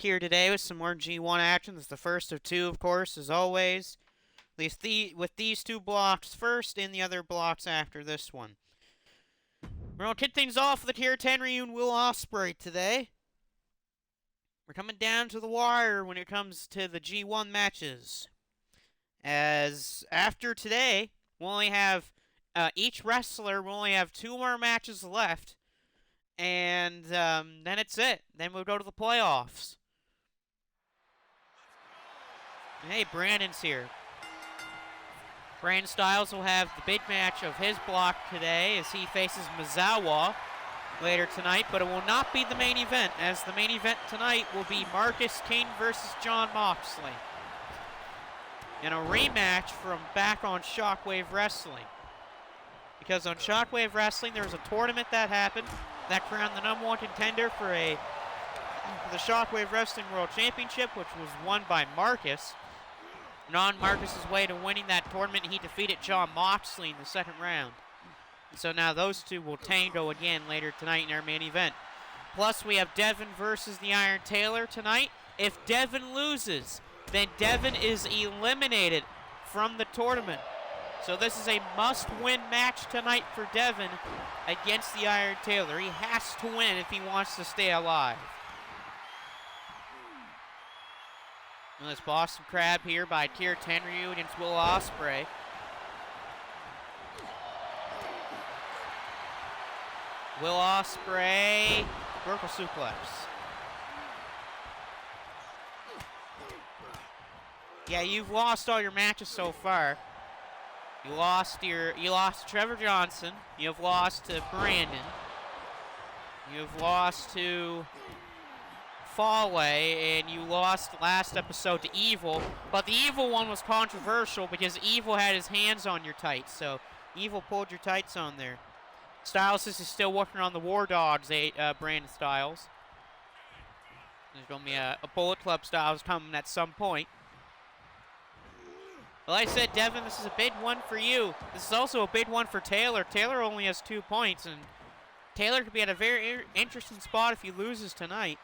Here today with some more G1 action. This is the first of two, of course, as always. At least with these two blocks first and the other blocks after this one. We're going to kick things off with the Tier 10 Ryu and Will Ospreay today. We're coming down to the wire when it comes to the G1 matches. As after today, we'll only have each wrestler will only have 2 more matches left. And then it's it. Then we'll go to the playoffs. Hey, Brandon's here. Brandon Styles will have the big match of his block today as he faces Misawa later tonight, but it will not be the main event, as the main event tonight will be Marcus King versus Jon Moxley in a rematch from back on Shockwave Wrestling. Because on Shockwave Wrestling, there was a tournament that happened that crowned the #1 contender for the Shockwave Wrestling World Championship, which was won by Marcus. And on Marcus's way to winning that tournament, he defeated Jon Moxley in the second round. And so now those two will tango again later tonight in our main event. Plus, we have Devin versus the Iron Taylor tonight. If Devin loses, then Devin is eliminated from the tournament. So this is a must-win match tonight for Devin against the Iron Taylor. He has to win if he wants to stay alive. And this Boston Crab here by Tier 10 Ryu against Will Ospreay. Will Ospreay, vertical suplex. Yeah, you've lost all your matches so far. You lost to Trevor Johnson. You've lost to Brandon. You've lost to Fale, and you lost last episode to Evil. But the Evil one was controversial because Evil had his hands on your tights, so Evil pulled your tights on there. Styles is still working on the War Dogs, Brandon Styles. There's going to be a Bullet Club Styles coming at some point. Well, like I said, Devin, this is a big one for you. This is also a big one for Taylor. Taylor only has 2 points, and Taylor could be at a very interesting spot if he loses tonight.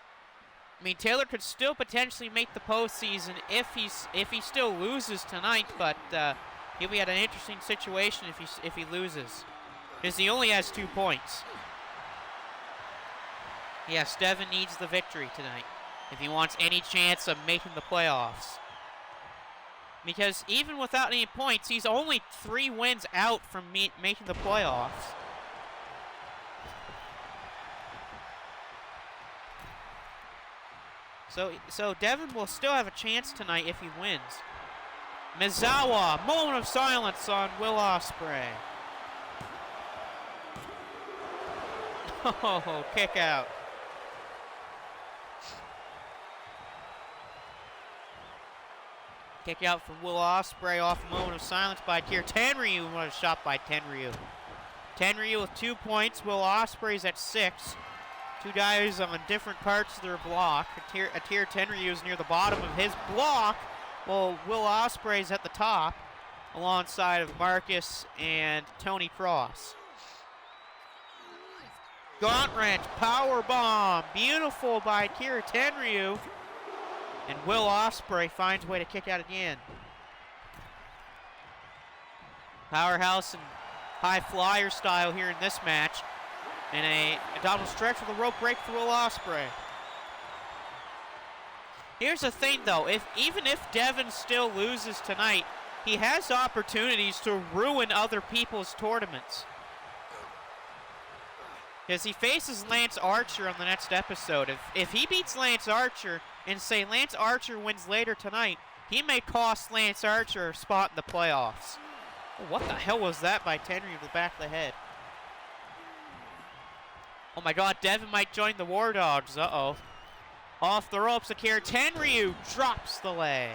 I mean, Taylor could still potentially make the postseason if he still loses tonight, but he'll be at an interesting situation if he loses, because he only has 2 points. Yes, Devin needs the victory tonight if he wants any chance of making the playoffs. Because even without any points, he's only 3 wins out from making the playoffs. So Devin will still have a chance tonight if he wins. Misawa, moment of silence on Will Ospreay. Oh, kick out. Kick out from Will Ospreay off a moment of silence by Tier 10 Ryu. What a shot by Tenryu. Tenryu with 2 points. Will Ospreay's at 6. 2 guys on different parts of their block. A Tier 10 Ryu is near the bottom of his block, while Will Ospreay's at the top, alongside of Marcus and Tony Cross. Gaunt wrench, power bomb, beautiful by Tier 10 Ryu. And Will Ospreay finds a way to kick out again. Powerhouse and high flyer style here in this match. And a double stretch with a rope break for Will Ospreay. Here's the thing though, even if Devin still loses tonight, he has opportunities to ruin other people's tournaments. Because he faces Lance Archer on the next episode. If he beats Lance Archer, and say Lance Archer wins later tonight, he may cost Lance Archer a spot in the playoffs. Oh, what the hell was that by Tenryu to the back of the head? Oh my god, Devin might join the War Dogs. Uh-oh. Off the ropes, Akira Tenryu drops the leg.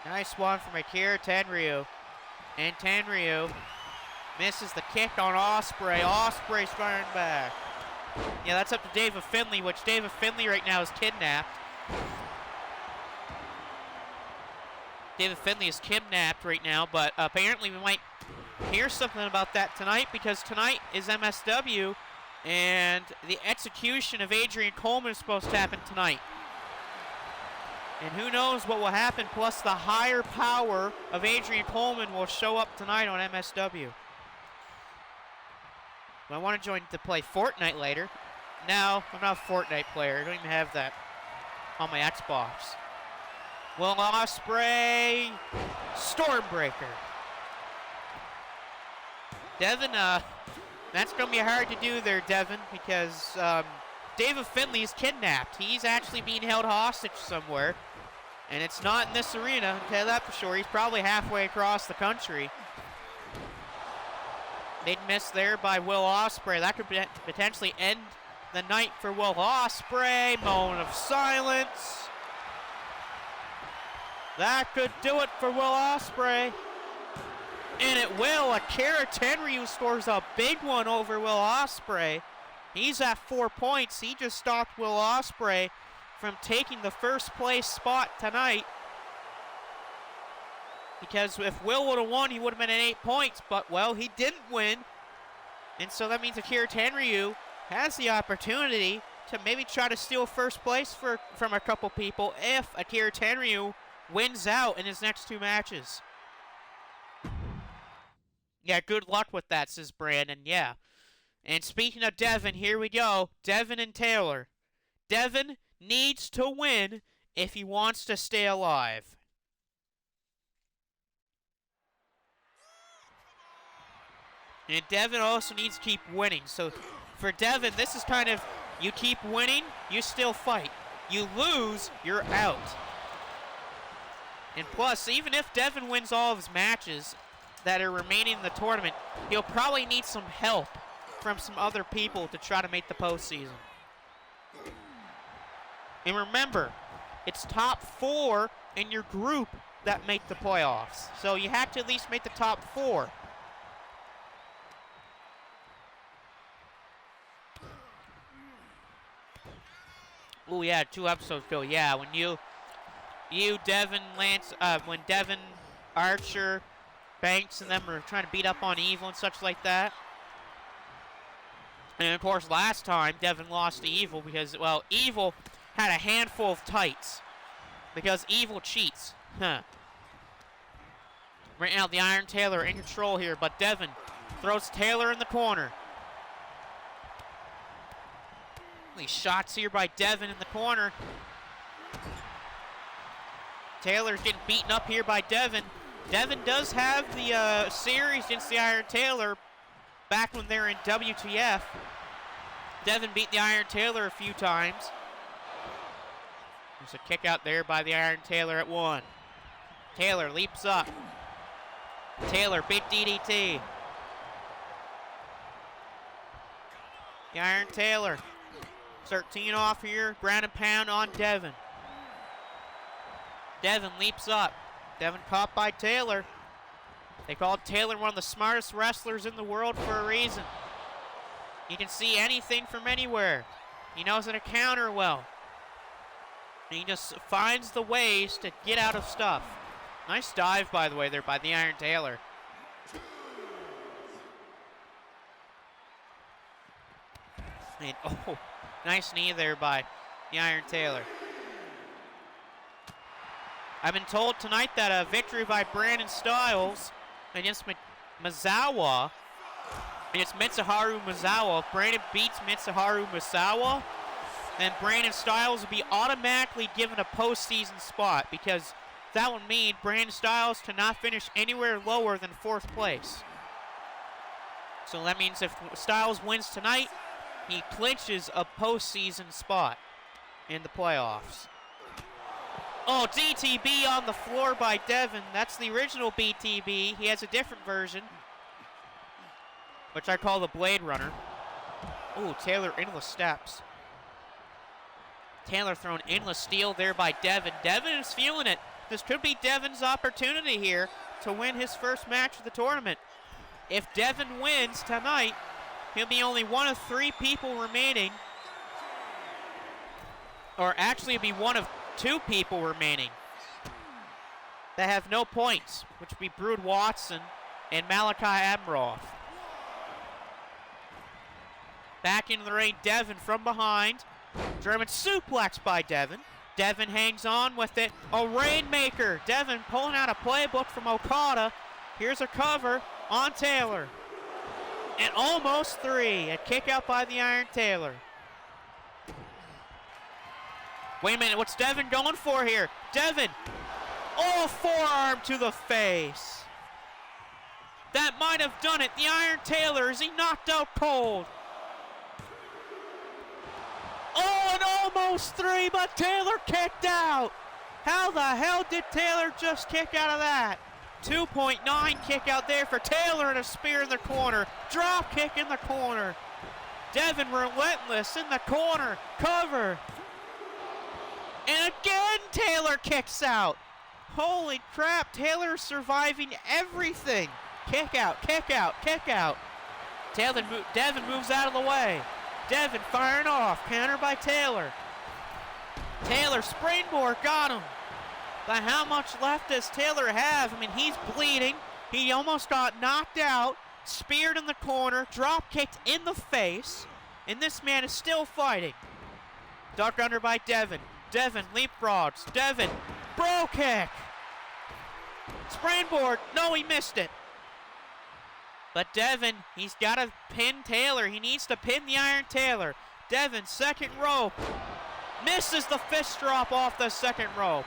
Nice one from Akira Tenryu. And Tenryu misses the kick on Ospreay. Ospreay's firing back. Yeah, that's up to David Finlay, which David Finlay right now is kidnapped. David Finlay is kidnapped right now, but apparently we might hear something about that tonight, because tonight is MSW, and the execution of Adrian Coleman is supposed to happen tonight. And who knows what will happen, plus the higher power of Adrian Coleman will show up tonight on MSW. I want to join to play Fortnite later. No, I'm not a Fortnite player. I don't even have that on my Xbox. Will Ospreay, Stormbreaker. Devin, that's going to be hard to do there, Devin, because David Finley is kidnapped. He's actually being held hostage somewhere, and it's not in this arena, I'll tell you that for sure. He's probably halfway across the country. Big miss there by Will Ospreay. That could potentially end the night for Will Ospreay. Moment of silence. That could do it for Will Ospreay. And it will. Akira Tenryu scores a big one over Will Ospreay. He's at 4 points. He just stopped Will Ospreay from taking the first place spot tonight. Because if Will would have won, he would have been at 8 points. But, well, he didn't win. And so that means Akira Tenryu has the opportunity to maybe try to steal first place from a couple people if Akira Tenryu wins out in his next 2 matches. Yeah, good luck with that, says Brandon. Yeah. And speaking of Devin, here we go. Devin and Taylor. Devin needs to win if he wants to stay alive. And Devin also needs to keep winning. So for Devin, this is kind of, you keep winning, you still fight. You lose, you're out. And plus, even if Devin wins all of his matches that are remaining in the tournament, he'll probably need some help from some other people to try to make the postseason. And remember, it's top 4 in your group that make the playoffs. So you have to at least make the top 4. Oh yeah, 2 episodes ago. Yeah, when you Devin, Lance, when Devin, Archer, Banks, and them were trying to beat up on Evil and such like that. And of course, last time Devin lost to Evil because, well, Evil had a handful of tights because Evil cheats. Huh. Right now, the Iron Taylor in control here, but Devin throws Taylor in the corner. These shots here by Devin in the corner. Taylor's getting beaten up here by Devin. Devin does have the series against the Iron Taylor back when they're in WTF. Devin beat the Iron Taylor a few times. There's a kick out there by the Iron Taylor at 1. Taylor leaps up. Taylor, big DDT. The Iron Taylor. 13 off here, ground and pound on Devin. Devin leaps up. Devin caught by Taylor. They called Taylor one of the smartest wrestlers in the world for a reason. He can see anything from anywhere. He knows how to counter well. And he just finds the ways to get out of stuff. Nice dive, by the way, there by the Iron Taylor. And, oh, nice knee there by the Iron Taylor. I've been told tonight that a victory by Brandon Styles against Misawa, against Mitsuharu Misawa. If Brandon beats Mitsuharu Misawa, then Brandon Styles will be automatically given a postseason spot because that would mean Brandon Styles to not finish anywhere lower than 4th place. So that means if Styles wins tonight, he clinches a postseason spot in the playoffs. Oh, DTB on the floor by Devin. That's the original BTB. He has a different version, which I call the Blade Runner. Oh, Taylor into the steps. Taylor throwing endless steel there by Devin. Devin is feeling it. This could be Devin's opportunity here to win his first match of the tournament. If Devin wins tonight, he'll be only one of 3 people remaining. Or actually, he'll be one of 2 people remaining that have no points, which would be Brood Watson and Malachi Admiroff. Back into the ring, Devin from behind. German suplex by Devin. Devin hangs on with it. A rainmaker. Devin pulling out a playbook from Okada. Here's a cover on Taylor. And almost 3. A kick out by the Iron Taylor. Wait a minute, what's Devin going for here? Devin, oh, forearm to the face. That might have done it. The Iron Taylor, is he knocked out cold? Oh, and almost 3, but Taylor kicked out. How the hell did Taylor just kick out of that? 2.9 kick out there for Taylor and a spear in the corner. Drop kick in the corner. Devin relentless in the corner. Cover. And again, Taylor kicks out. Holy crap, Taylor surviving everything. Kick out, kick out, kick out. Devin moves out of the way. Devin firing off, counter by Taylor. Taylor springboard, got him. But how much left does Taylor have? I mean, he's bleeding. He almost got knocked out, speared in the corner, drop kicked in the face, and this man is still fighting. Duck under by Devin. Devin leapfrogs. Devin, bro kick. Springboard, no, he missed it. But Devin, he's got to pin Taylor. He needs to pin the Iron Taylor. Devin, second rope. Misses the fist drop off the second rope.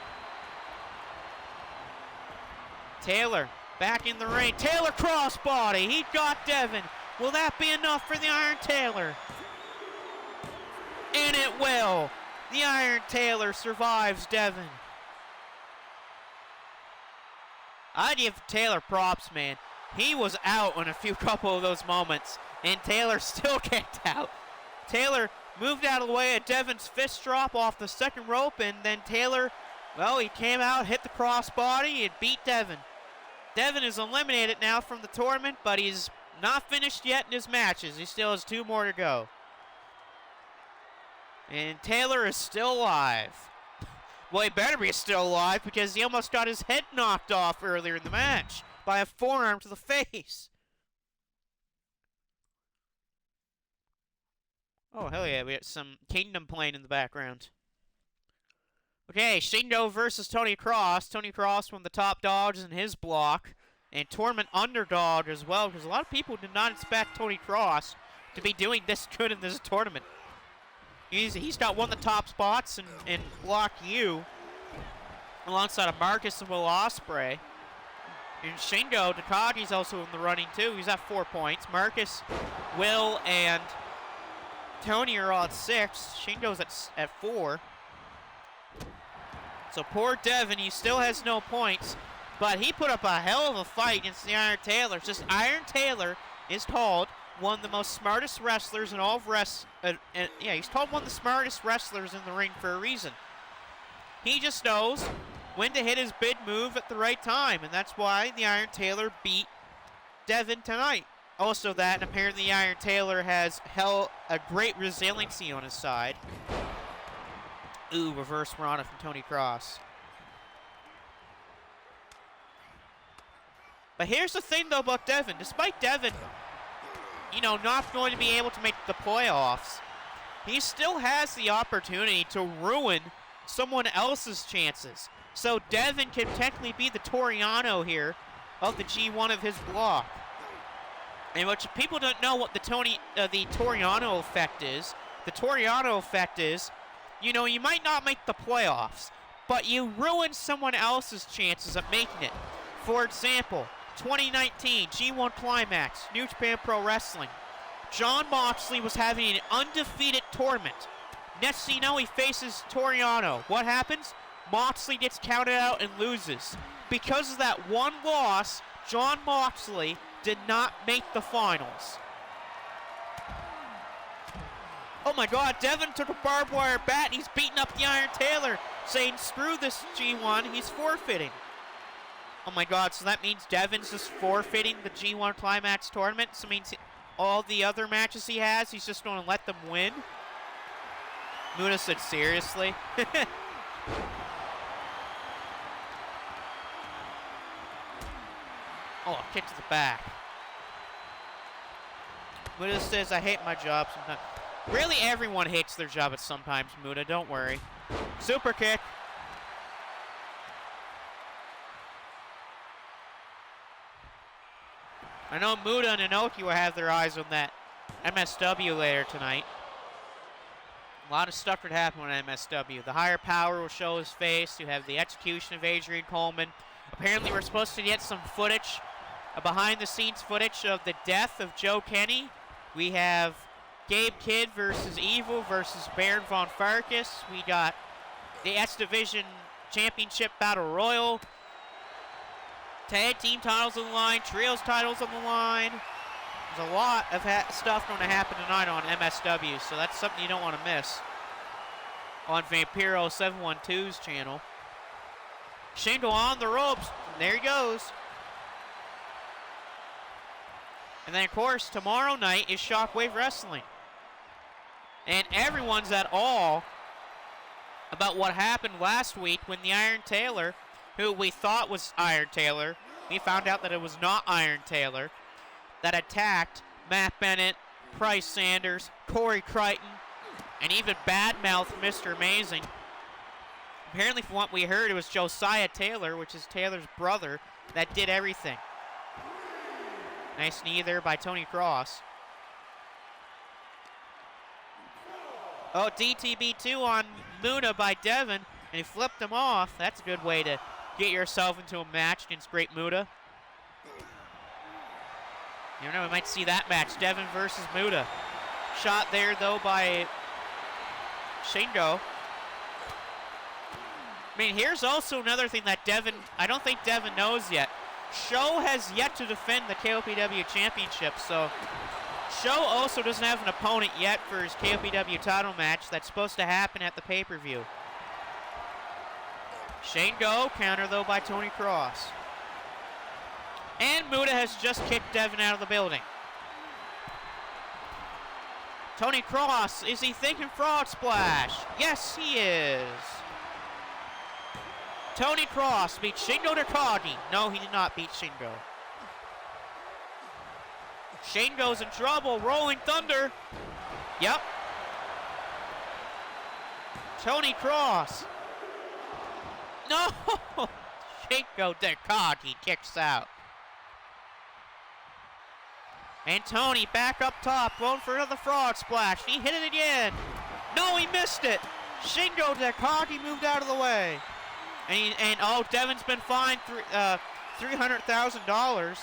Taylor back in the ring. Taylor crossbody. He got Devin. Will that be enough for the Iron Taylor? And it will. The Iron Taylor survives Devin. I give Taylor props, man. He was out in a couple of those moments, and Taylor still kicked out. Taylor moved out of the way of Devin's fist drop off the second rope, and then Taylor, well, he came out, hit the crossbody, and beat Devin. Devin is eliminated now from the tournament, but he's not finished yet in his matches. He still has 2 more to go. And Taylor is still alive. Well, he better be still alive because he almost got his head knocked off earlier in the match by a forearm to the face. Oh, hell yeah, we got some Kingdom playing in the background. Okay, Shingo versus Tony Cross. Tony Cross, one of the top dogs in his block, and tournament underdog as well, because a lot of people did not expect Tony Cross to be doing this good in this tournament. He's got one of the top spots in Block U, alongside of Marcus and Will Ospreay. And Shingo Takagi's also in the running too. He's at 4 points. Marcus, Will, and Tony are all at 6. Shingo's at 4. So poor Devin, he still has no points, but he put up a hell of a fight against the Iron Taylor. It's just Iron Taylor is called one of the most smartest wrestlers in all of he's called one of the smartest wrestlers in the ring for a reason. He just knows when to hit his big move at the right time, and that's why the Iron Taylor beat Devin tonight. Also that, and apparently the Iron Taylor has a great resiliency on his side. Ooh, reverse Rana from Tony Cross. But here's the thing, though, about Devin. Despite Devin, not going to be able to make the playoffs, he still has the opportunity to ruin someone else's chances. So Devin can technically be the Toriano here of the G1 of his block. And what people don't know what the Toriano effect is. The Toriano effect is, you might not make the playoffs, but you ruin someone else's chances of making it. For example, 2019 G1 Climax, New Japan Pro Wrestling. Jon Moxley was having an undefeated tournament. Next thing you know, he faces Toriano. What happens? Moxley gets counted out and loses. Because of that one loss, Jon Moxley did not make the finals. Oh my God, Devin took a barbed wire bat and he's beating up the Iron Taylor, saying screw this G1, he's forfeiting. Oh my God, so that means Devin's just forfeiting the G1 Climax tournament? So it means all the other matches he has, he's just going to let them win? Muta said, seriously? Oh, a kick to the back. Muta says, I hate my job sometimes. Really, everyone hates their job at sometimes, Muta, don't worry. Super kick. I know Muta and Inoki will have their eyes on that MSW later tonight. A lot of stuff could happen on MSW. The higher power will show his face. You have the execution of Adrian Coleman. Apparently we're supposed to get some footage, behind the scenes footage of the death of Joe Kenny. We have Gabe Kidd versus Evil versus Baron Von Farkas. We got the S Division Championship Battle Royal. Tag team titles on the line, trios titles on the line. There's a lot of stuff going to happen tonight on MSW, so that's something you don't want to miss on Vampiro 712's channel. Shingo on the ropes, and there he goes. And then, of course, tomorrow night is Shockwave Wrestling. And everyone's at all about what happened last week when the Iron Taylor, who we thought was Iron Taylor, we found out that it was not Iron Taylor, that attacked Matt Bennett, Price Sanders, Corey Crichton, and even badmouthed Mr. Amazing. Apparently, from what we heard, it was Josiah Taylor, which is Taylor's brother, that did everything. Nice knee there by Tony Cross. Oh, DTB2 on Muta by Devin, and he flipped him off. That's a good way to get yourself into a match against Great Muta. You know, we might see that match, Devin versus Muta. Shot there, though, by Shingo. I mean, here's also another thing that I don't think Devin knows yet. Sho has yet to defend the KOPW Championship, so Sho also doesn't have an opponent yet for his KOPW title match that's supposed to happen at the pay-per-view. Shingo, counter though by Tony Cross. And Muta has just kicked Devin out of the building. Tony Cross, is he thinking Frog Splash? Yes, he is. Tony Cross beats Shingo Takagi. No, he did not beat Shingo. Shingo's in trouble. Rolling Thunder. Yep. Tony Cross. No! Shingo Takagi kicks out. And Tony back up top, going for another Frog Splash. He hit it again. No, he missed it. Shingo Takagi moved out of the way. And oh, Devin's been fined $300,000.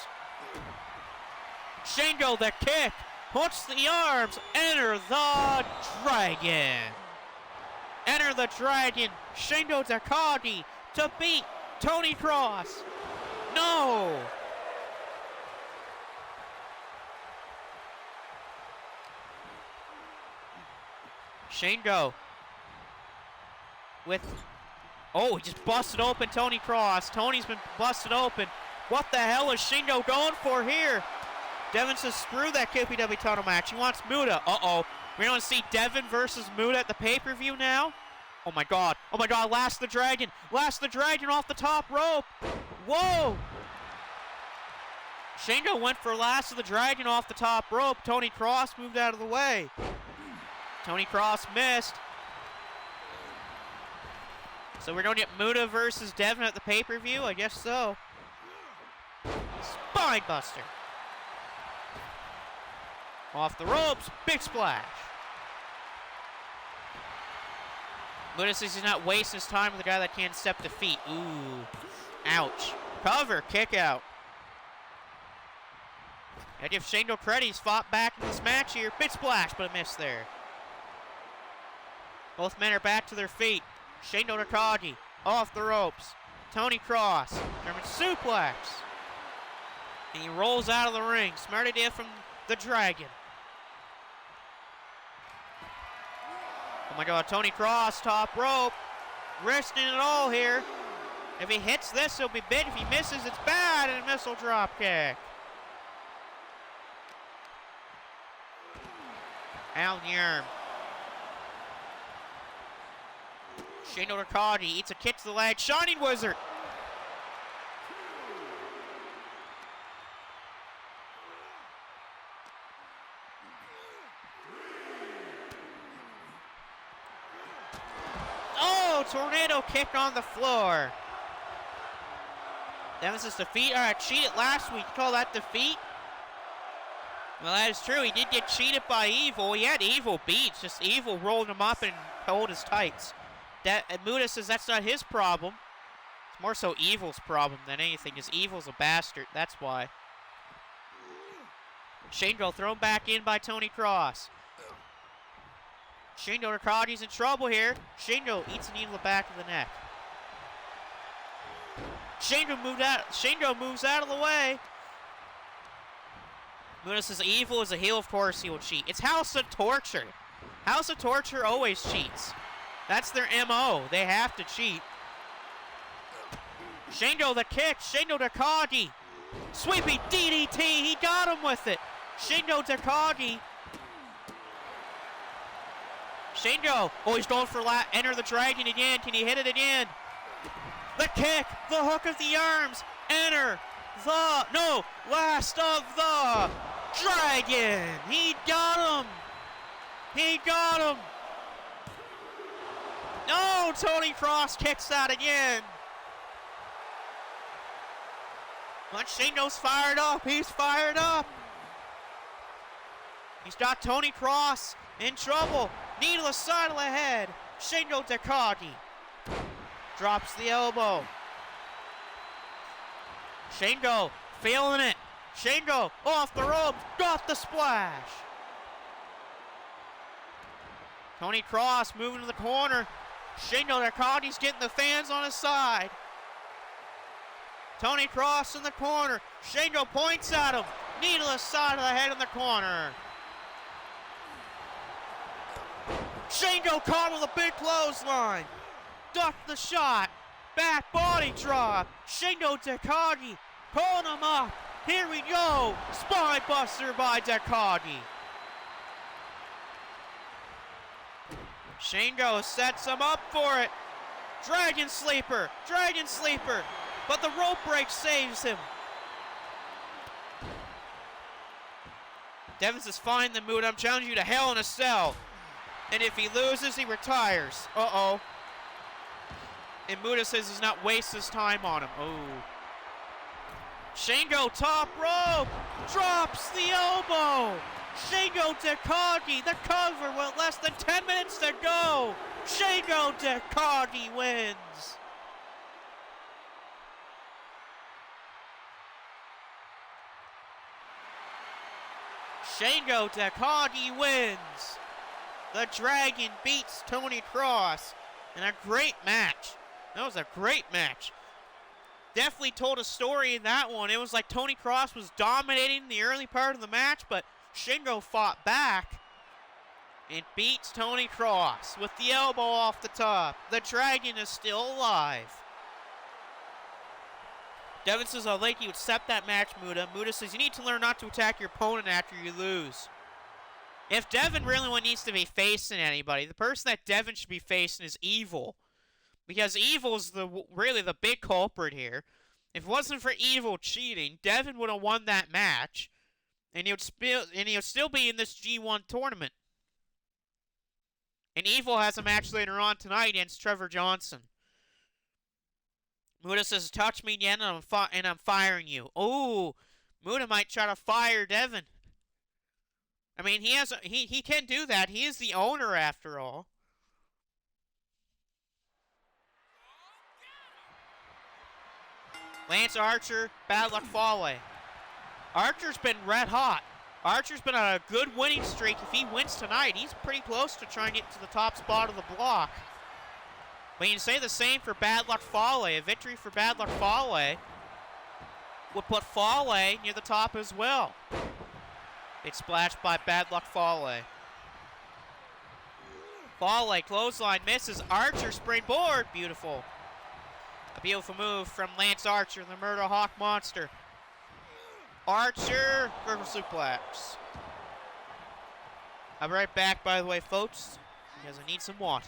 Shingo, the kick, puts the arms, enter the Dragon. Enter the Dragon, Shingo Takagi to beat Tony Cross. No. Shingo with, oh, he just busted open Tony Cross. Tony's been busted open. What the hell is Shingo going for here? Devin says screw that KPW title match. He wants Muta. Uh-oh. We're going to see Devin versus Muta at the pay-per-view now. Oh my god. Oh my god. Last the Dragon. Last the Dragon off the top rope. Whoa. Shingo went for Last of the Dragon off the top rope. Tony Cross moved out of the way. Tony Cross missed. So we're going to get Muta versus Devin at the pay-per-view? I guess so. Spine buster. Off the ropes, big splash. Muta says he's not wasting his time with a guy that can't step to feet. Ooh, ouch. Cover, kick out. I give Shingo credit, he's fought back in this match here. Big splash, but a miss there. Both men are back to their feet. Shingo Takagi off the ropes. Tony Cross, German suplex. And he rolls out of the ring. Smart idea from the Dragon. Oh my god, Tony Cross, top rope. Risking it all here. If he hits this, it'll be big. If he misses, it's bad. And a missile drop kick. Al Yerm. Shingo Takagi eats a kick to the leg. Shining Wizard. tornado kick on the floor. Devon's defeat. All right, cheated last week. You call that defeat? Well, that is true. He did get cheated by Evil. He had Evil beat. Just Evil rolled him up and pulled his tights. Muda says that's not his problem. It's more so Evil's problem than anything, because Evil's a bastard. That's why. Shingo thrown back in by Tony Cross. Shingo Takagi's in trouble here. Shingo eats a knee to the back of the neck. Shingo moves out of the way. Muda says Evil is a heel, of course he will cheat. It's House of Torture. House of Torture always cheats. That's their MO. They have to cheat. Shingo the kick. Shingo Takagi. Sweeping DDT. He got him with it. Shingo Takagi. Shingo. Oh, he's going for Enter the Dragon again. Can he hit it again? The kick. The hook of the arms. Enter the... No. Last of the Dragon. He got him. He got him. No. Tony Cross kicks that again. But Shingo's fired up. He's fired up. He's got Tony Cross in trouble. Knee to the side of the head. Shingo Takagi drops the elbow. Shingo feeling it. Shingo off the rope. Got the splash. Tony Cross moving to the corner. Shingo Takagi's getting the fans on his side. Tony Cross in the corner. Shingo points at him. Knee to the side of the head in the corner. Shingo caught with a big clothesline. Ducked the shot. Back body drop. Shingo Takagi pulling him up. Here we go. Spine buster by Takagi. Shingo sets him up for it. Dragon Sleeper. Dragon Sleeper. But the rope break saves him. Devons is fine the mood. I'm challenging you to Hell in a Cell. And if he loses, he retires. Uh-oh. And Muda says he's not waste his time on him. Oh. Shingo top rope. Drops the elbow. Shingo Takagi, the cover with less than 10 minutes to go. Shingo Takagi wins. Shingo Takagi wins. The Dragon beats Tony Cross in a great match. That was a great match. Definitely told a story in that one. It was like Tony Cross was dominating the early part of the match, but Shingo fought back and beats Tony Cross with the elbow off the top. The Dragon is still alive. Devon says, I'd like you to accept that match, Muda. Muda says, you need to learn not to attack your opponent after you lose. If Devon really needs to be facing anybody, the person that Devon should be facing is Evil. Because Evil's really the big culprit here. If it wasn't for Evil cheating, Devon would have won that match. And he would still be in this G1 tournament. And Evil has a match later on tonight against Trevor Johnson. Muda says, touch me again and I'm firing you. Oh, Muda might try to fire Devon. I mean, he can do that. He is the owner after all. Lance Archer, Bad Luck Fale. Archer's been red hot. Archer's been on a good winning streak. If he wins tonight, he's pretty close to trying to get to the top spot of the block. But you can say the same for Bad Luck Fale. A victory for Bad Luck Fale would put Fale near the top as well. Big splash by Bad Luck Fale. Fale, clothesline misses. Archer springboard. Beautiful. A beautiful move from Lance Archer, the Murder Hawk Monster. Archer, vertical suplex. I'll be right back, by the way, folks, because I need some water.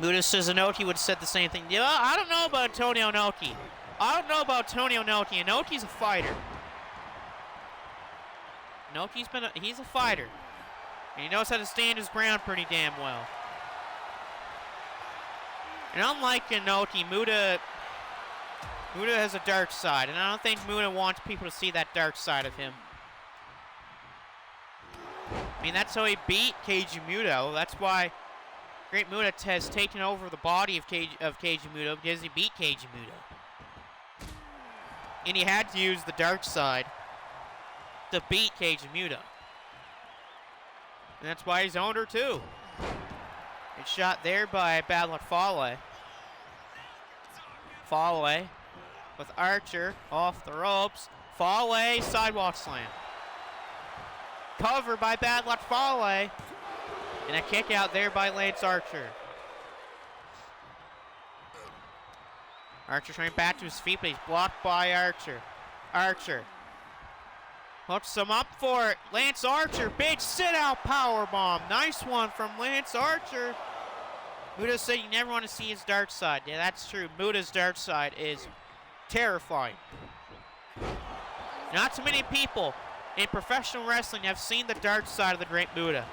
Muta Suzunoki would have said the same thing. Yeah, I don't know about Antonio Inoki. I don't know about Antonio Inoki. Inoki's a fighter. Inoki's he's a fighter. And he knows how to stand his ground pretty damn well. And unlike Inoki, Muta has a dark side. And I don't think Muta wants people to see that dark side of him. I mean, that's how he beat Keiji Muto. That's why Great Muta has taken over the body of Keiji Muto, because he beat Keiji Muto. And he had to use the dark side to beat Keiji Muto. And that's why he's owned her too. It's shot there by Bad Luck Fale. Fale with Archer off the ropes. Fale sidewalk slam. Cover by Bad Luck Fale. And a kick out there by Lance Archer. Archer trying back to his feet, but he's blocked by Archer. Archer hooks him up for it. Lance Archer, big sit-out powerbomb. Nice one from Lance Archer. Muta said you never want to see his dark side. Yeah, that's true. Muta's dark side is terrifying. Not too many people in professional wrestling have seen the dark side of the Great Muta.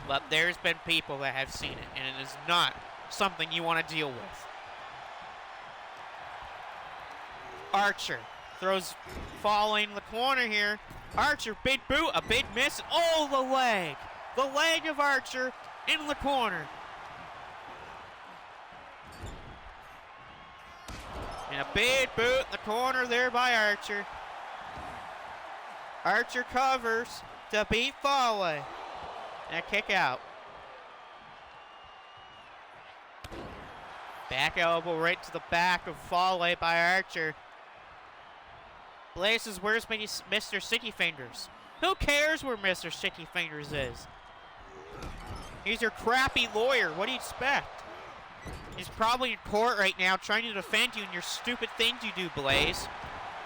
But there's been people that have seen it, and it is not something you want to deal with. Archer throws following the corner here. Archer, big boot, a big miss. Oh, the leg. The leg of Archer in the corner. And a big boot in the corner there by Archer. Archer covers to beat Fale. And a kick out. Back elbow right to the back of Fale by Archer. Blaze says, where's Mr. Sticky Fingers? Who cares where Mr. Sticky Fingers is? He's your crappy lawyer. What do you expect? He's probably in court right now trying to defend you and your stupid things you do, Blaze.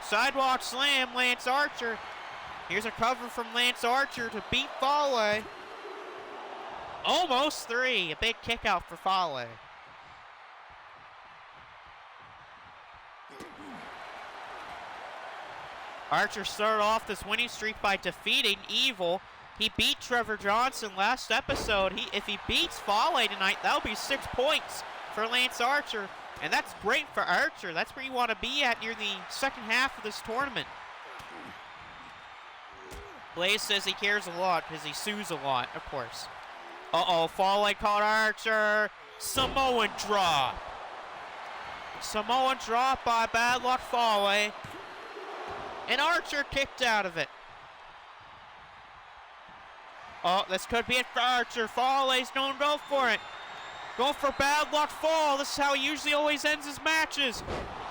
Sidewalk slam, Lance Archer. Here's a cover from Lance Archer to beat Fale. Almost three. A big kick out for Fale. Archer started off this winning streak by defeating Evil. He beat Trevor Johnson last episode. If he beats Fale tonight, that'll be 6 points for Lance Archer. And that's great for Archer. That's where you want to be at near the second half of this tournament. Blaze says he cares a lot because he sues a lot, of course. Uh-oh, Fale caught Archer. Samoan drop. Samoan drop by Bad Luck Fale. And Archer kicked out of it. Oh, this could be it for Archer. Fale's going to go for it. Going for Bad Luck Fall. This is how he usually always ends his matches.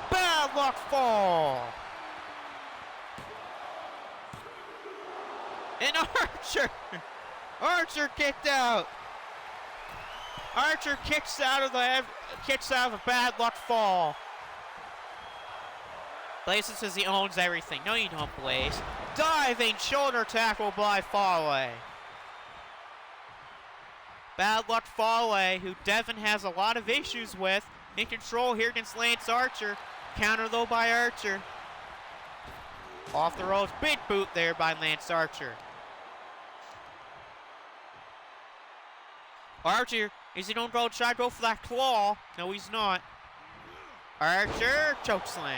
Bad Luck Fall. And Archer kicked out. Archer kicks out of a Bad Luck Fall. Blaze says he owns everything. No, you don't, Blaze. Diving shoulder tackle by Fale. Bad Luck Fale, who Devin has a lot of issues with, in control here against Lance Archer. Counter though by Archer. Off the ropes, big boot there by Lance Archer. Archer, is he going to try to go for that claw? No, he's not. Archer, chokeslam.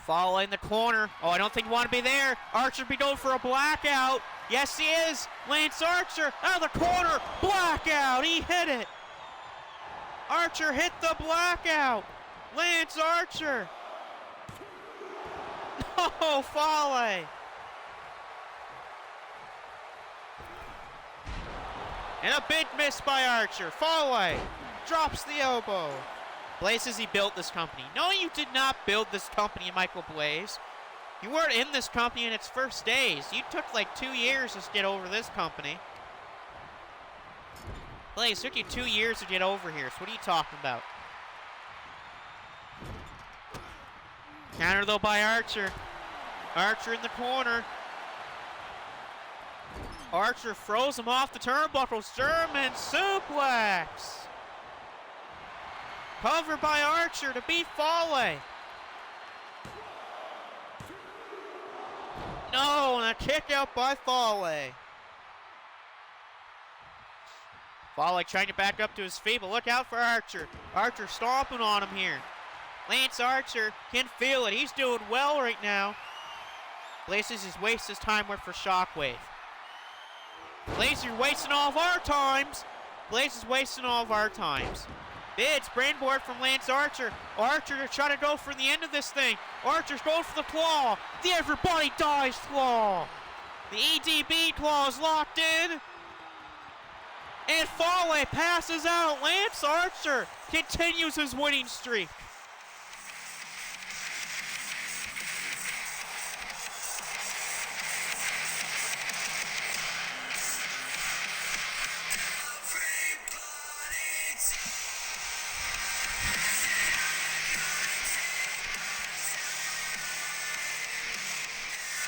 Fale in the corner. Oh, I don't think you want to be there. Archer be going for a blackout. Yes, he is. Lance Archer out of the corner. Blackout. He hit it. Archer hit the blackout. Lance Archer. Oh, Fale. And a big miss by Archer. Fale drops the elbow. Blaze says he built this company. No, you did not build this company, Michael Blaze. You weren't in this company in its first days. You took like 2 years to get over this company. Blaze, it took you 2 years to get over here, so what are you talking about? Counter though by Archer. Archer in the corner. Archer throws him off the turnbuckles. German suplex. Covered by Archer to beat Fale. No, and a kick out by Fale. Fale trying to back up to his feet, but look out for Archer. Archer stomping on him here. Lance Archer can feel it. He's doing well right now. Blazers is wasting his time with for Shockwave. Blazers wasting all of our times. Blazers wasting all of our times. Big springboard from Lance Archer. Archer to try to go for the end of this thing. Archer's going for the claw. The everybody dies claw. The EDB claw is locked in. And Fale passes out. Lance Archer continues his winning streak.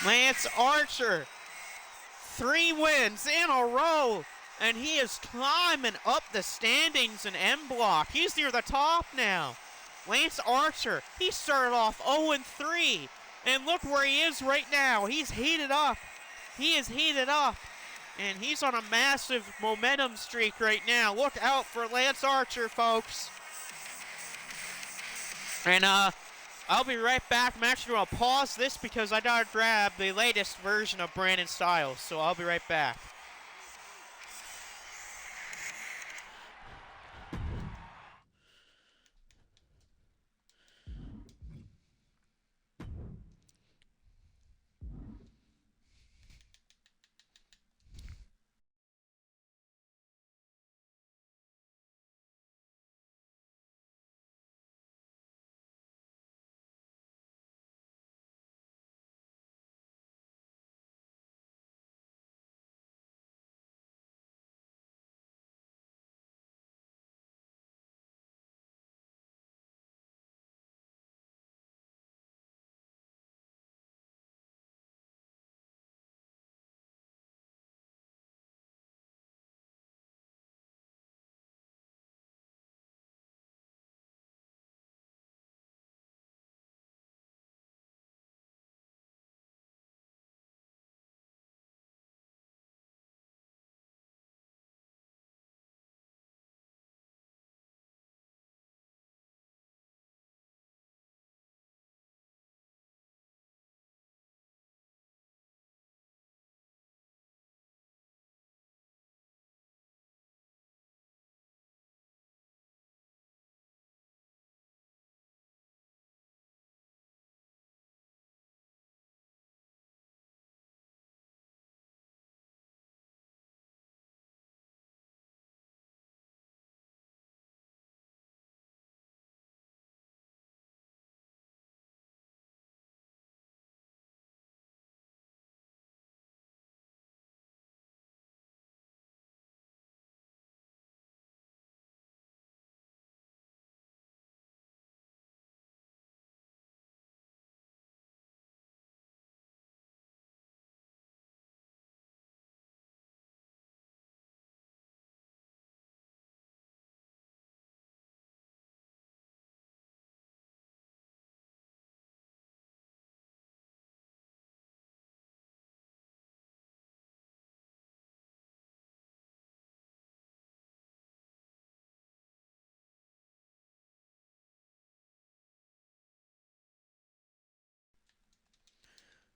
Lance Archer, 3 wins in a row, and he is climbing up the standings in M Block. He's near the top now. Lance Archer, he started off 0-3, and look where he is right now. He's heated up. He is heated up, and he's on a massive momentum streak right now. Look out for Lance Archer, folks. And I'll be right back. I'm actually going to pause this because I got to grab the latest version of Brandon Styles, so I'll be right back.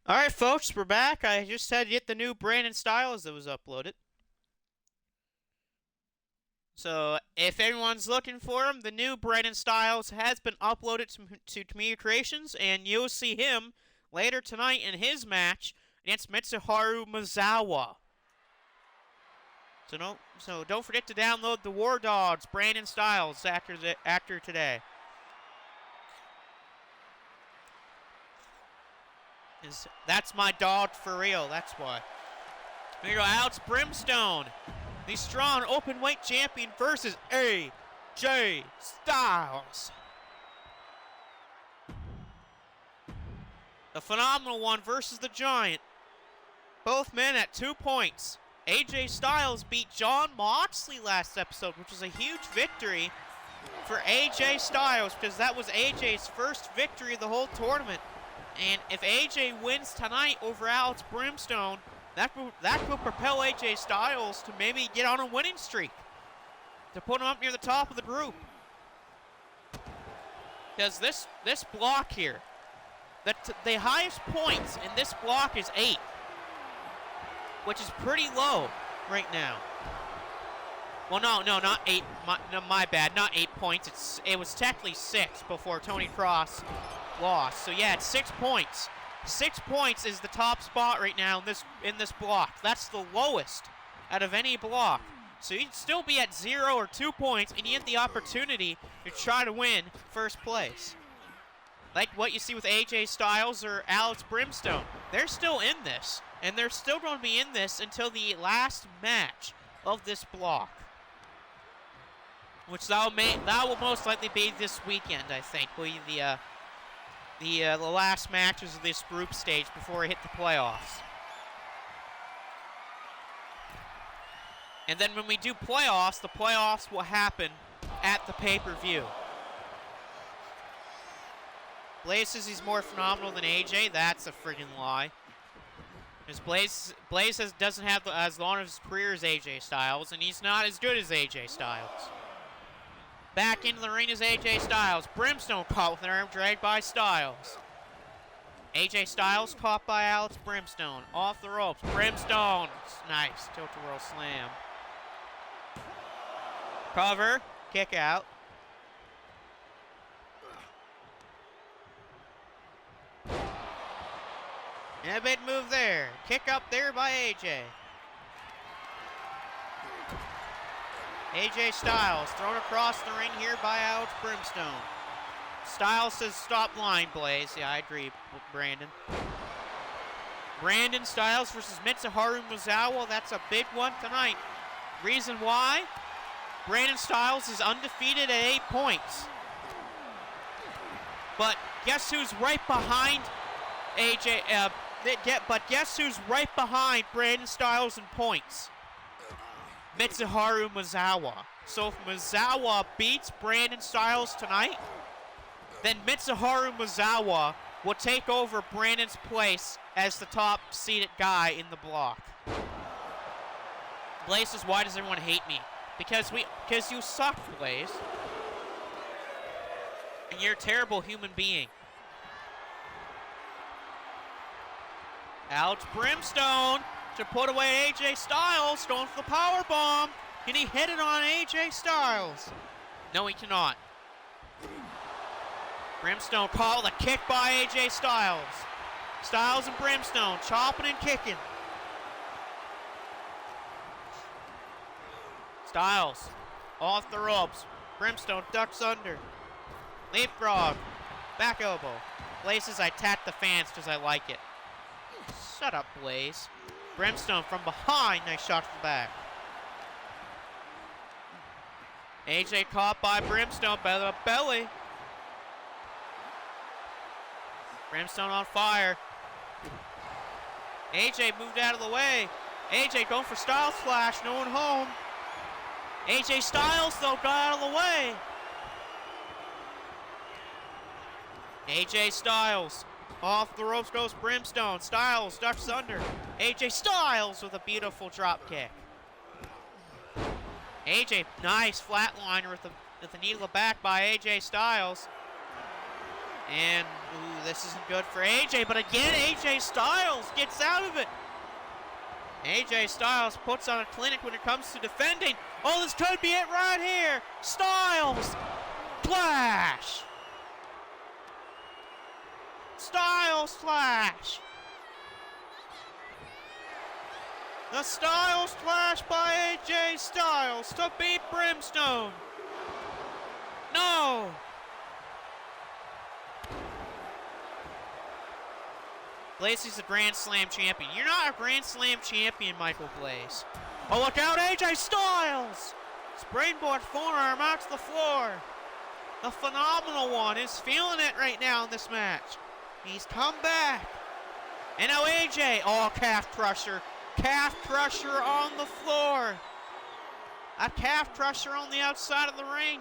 All right, folks, we're back. I just had to get the new Brandon Styles that was uploaded. So if anyone's looking for him, the new Brandon Styles has been uploaded to Community Creations, and you'll see him later tonight in his match against Mitsuharu Misawa. So don't forget to download the War Dogs Brandon Styles after today. That's my dog for real, that's why. Here you go, Alex Brimstone, the strong open weight champion versus AJ Styles. The phenomenal one versus the giant. Both men at 2 points. AJ Styles beat Jon Moxley last episode, which was a huge victory for AJ Styles because that was AJ's first victory of the whole tournament. And if AJ wins tonight over Alex Brimstone, that will propel AJ Styles to maybe get on a winning streak, to put him up near the top of the group. Because this block here, the highest points in this block is 8, which is pretty low right now. Well, no, not 8. My bad, not 8 points. It was technically 6 before Tony Cross lost. So yeah, it's 6 points. 6 points is the top spot right now in this block. That's the lowest out of any block. So you'd still be at 0 or 2 points, and you have the opportunity to try to win first place. Like what you see with AJ Styles or Alex Brimstone. They're still in this, and they're still going to be in this until the last match of this block. Which that will most likely be this weekend, I think. Will be the last matches of this group stage before we hit the playoffs. And then when we do playoffs, the playoffs will happen at the pay-per-view. Blaze says he's more phenomenal than AJ. That's a friggin' lie. Because Blaze doesn't have as long of his career as AJ Styles, and he's not as good as AJ Styles. Back into the ring is AJ Styles. Brimstone caught with an arm drag by Styles. AJ Styles caught by Alex Brimstone. Off the ropes. Brimstone. Nice. Tilt-a-whirl slam. Cover. Kick out. And a big move there. Kick up there by AJ. AJ Styles thrown across the ring here by Alex Brimstone. Styles says stop line, Blaze. Yeah, I agree with Brandon. Brandon Styles versus Mitsuharu Misawa. That's a big one tonight. Reason why? Brandon Styles is undefeated at 8 points. But guess who's right behind AJ? But guess who's right behind Brandon Styles in points? Mitsuharu Misawa. So if Misawa beats Brandon Styles tonight, then Mitsuharu Misawa will take over Brandon's place as the top seeded guy in the block. Blaze says, why does everyone hate me? Because you suck, Blaze. And you're a terrible human being. Alex Brimstone to put away AJ Styles, going for the power bomb. Can he hit it on AJ Styles? No, he cannot. Brimstone called a kick by AJ Styles. Styles and Brimstone chopping and kicking. Styles off the ropes. Brimstone ducks under. Leapfrog. Back elbow. Blaze says I tap the fans because I like it. Shut up, Blaze. Brimstone from behind. Nice shot to the back. AJ caught by Brimstone by the belly. Brimstone on fire. AJ moved out of the way. AJ going for Styles Flash. No one home. AJ Styles, though, got out of the way. AJ Styles. Off the ropes goes Brimstone. Styles ducks under. AJ Styles with a beautiful drop kick. AJ, nice flatliner with the knee to the back by AJ Styles. And, ooh, this isn't good for AJ, but again, AJ Styles gets out of it. AJ Styles puts on a clinic when it comes to defending. Oh, this could be it right here. Styles, Flash. Styles Flash. The Styles Flash by AJ Styles to beat Brimstone. No. Blaze a Grand Slam champion. You're not a Grand Slam champion, Michael Blaze. Oh, look out, AJ Styles! Springboard forearm out to the floor. The phenomenal one is feeling it right now in this match. He's come back. And now AJ, oh, calf crusher. Calf crusher on the floor. A calf crusher on the outside of the ring.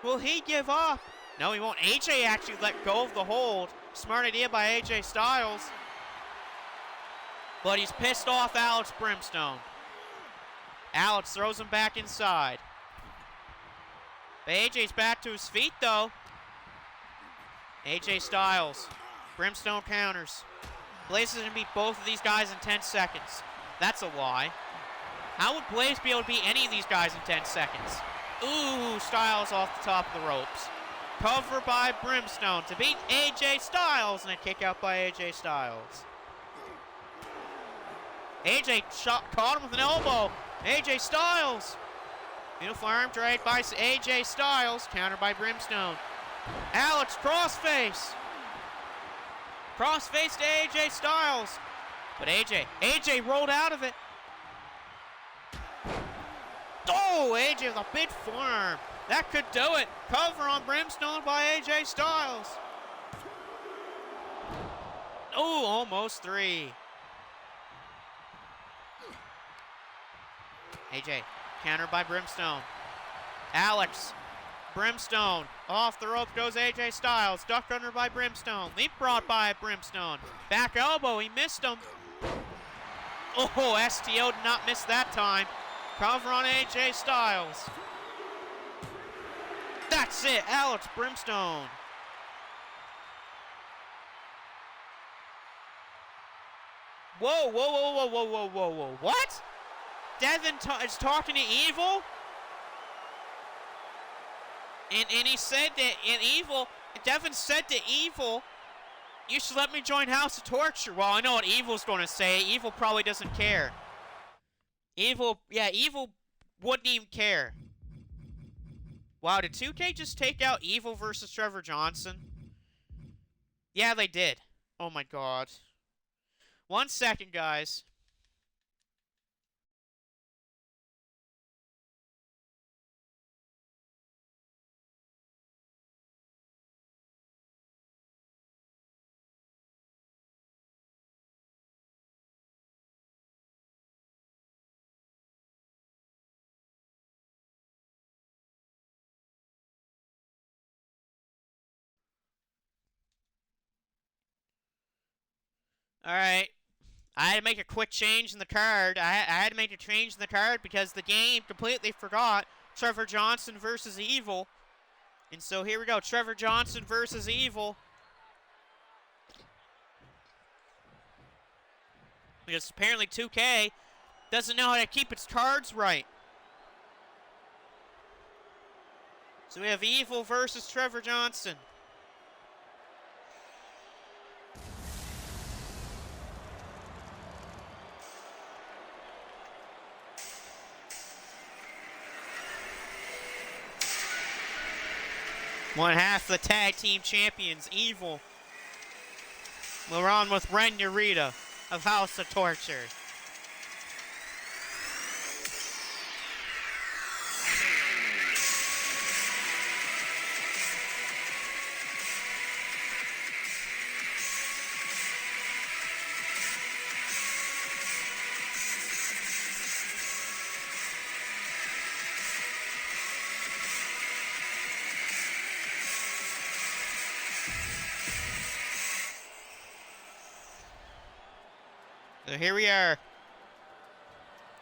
Will he give up? No, he won't. AJ actually let go of the hold. Smart idea by AJ Styles. But he's pissed off Alex Brimstone. Alex throws him back inside. But AJ's back to his feet, though. AJ Styles. Brimstone counters. Blaze is going to beat both of these guys in 10 seconds. That's a lie. How would Blaze be able to beat any of these guys in 10 seconds? Ooh, Styles off the top of the ropes. Cover by Brimstone to beat AJ Styles, and a kick out by AJ Styles. AJ caught him with an elbow. AJ Styles. Beautiful arm drag by AJ Styles, countered by Brimstone. Alex crossface. Crossface to AJ Styles. But AJ rolled out of it. Oh, AJ with a big forearm. That could do it. Cover on Brimstone by AJ Styles. Oh, almost 3. AJ, countered by Brimstone. Alex, Brimstone. Off the rope goes AJ Styles. Duck under by Brimstone. Leap brought by Brimstone. Back elbow, he missed him. Oh, STO did not miss that time. Cover on AJ Styles. That's it, Alex Brimstone. Whoa, whoa, whoa, whoa, whoa, whoa, whoa, whoa. What? Devin is talking to Evil? And he said that Devin said to Evil, you should let me join House of Torture. Well, I know what Evil's going to say. Evil probably doesn't care. Evil wouldn't even care. Wow, did 2K just take out Evil versus Trevor Johnson? Yeah, they did. Oh my god. 1 second, guys. Alright. I had to make a quick change in the card. I had to make a change in the card because the game completely forgot Trevor Johnson versus Evil. And so here we go. Trevor Johnson versus Evil. Because apparently 2K doesn't know how to keep its cards right. So we have Evil versus Trevor Johnson. One half of the tag team champions, Evil. We're on with Ren Narita of House of Torture. So here we are.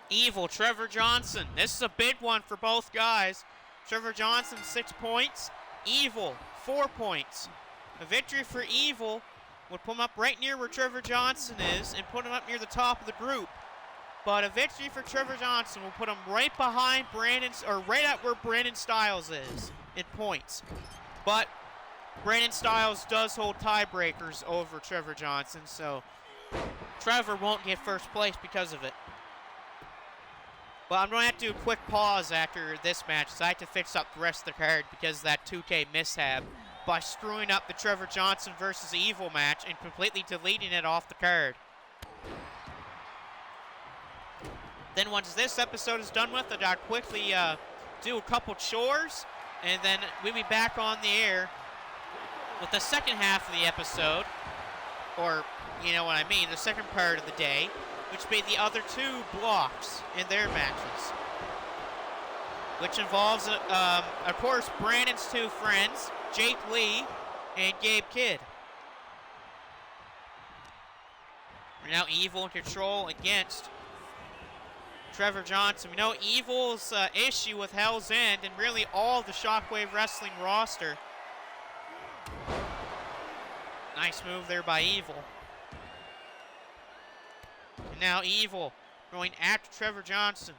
Evil, Trevor Johnson. This is a big one for both guys. Trevor Johnson, 6 points. Evil, 4 points. A victory for Evil would put him up right near where Trevor Johnson is and put him up near the top of the group. But a victory for Trevor Johnson will put him right behind right at where Brandon Styles is in points. But Brandon Styles does hold tiebreakers over Trevor Johnson, so Trevor won't get first place because of it. But I'm going to have to do a quick pause after this match, so I have to fix up the rest of the card because of that 2K mishap. by screwing up the Trevor Johnson versus Evil match and completely deleting it off the card. Then once this episode is done with, I'll quickly do a couple chores, and then we'll be back on the air with the second half of the episode, or you know what I mean, the second part of the day, which will be the other two blocks in their matches, which involves, of course, Brandon's two friends, Jake Lee and Gabe Kidd. Now Evil in control against Trevor Johnson. We know Evil's issue with Hell's End and really all the Shockwave Wrestling roster. Nice move there by Evil. And now Evil going after Trevor Johnson.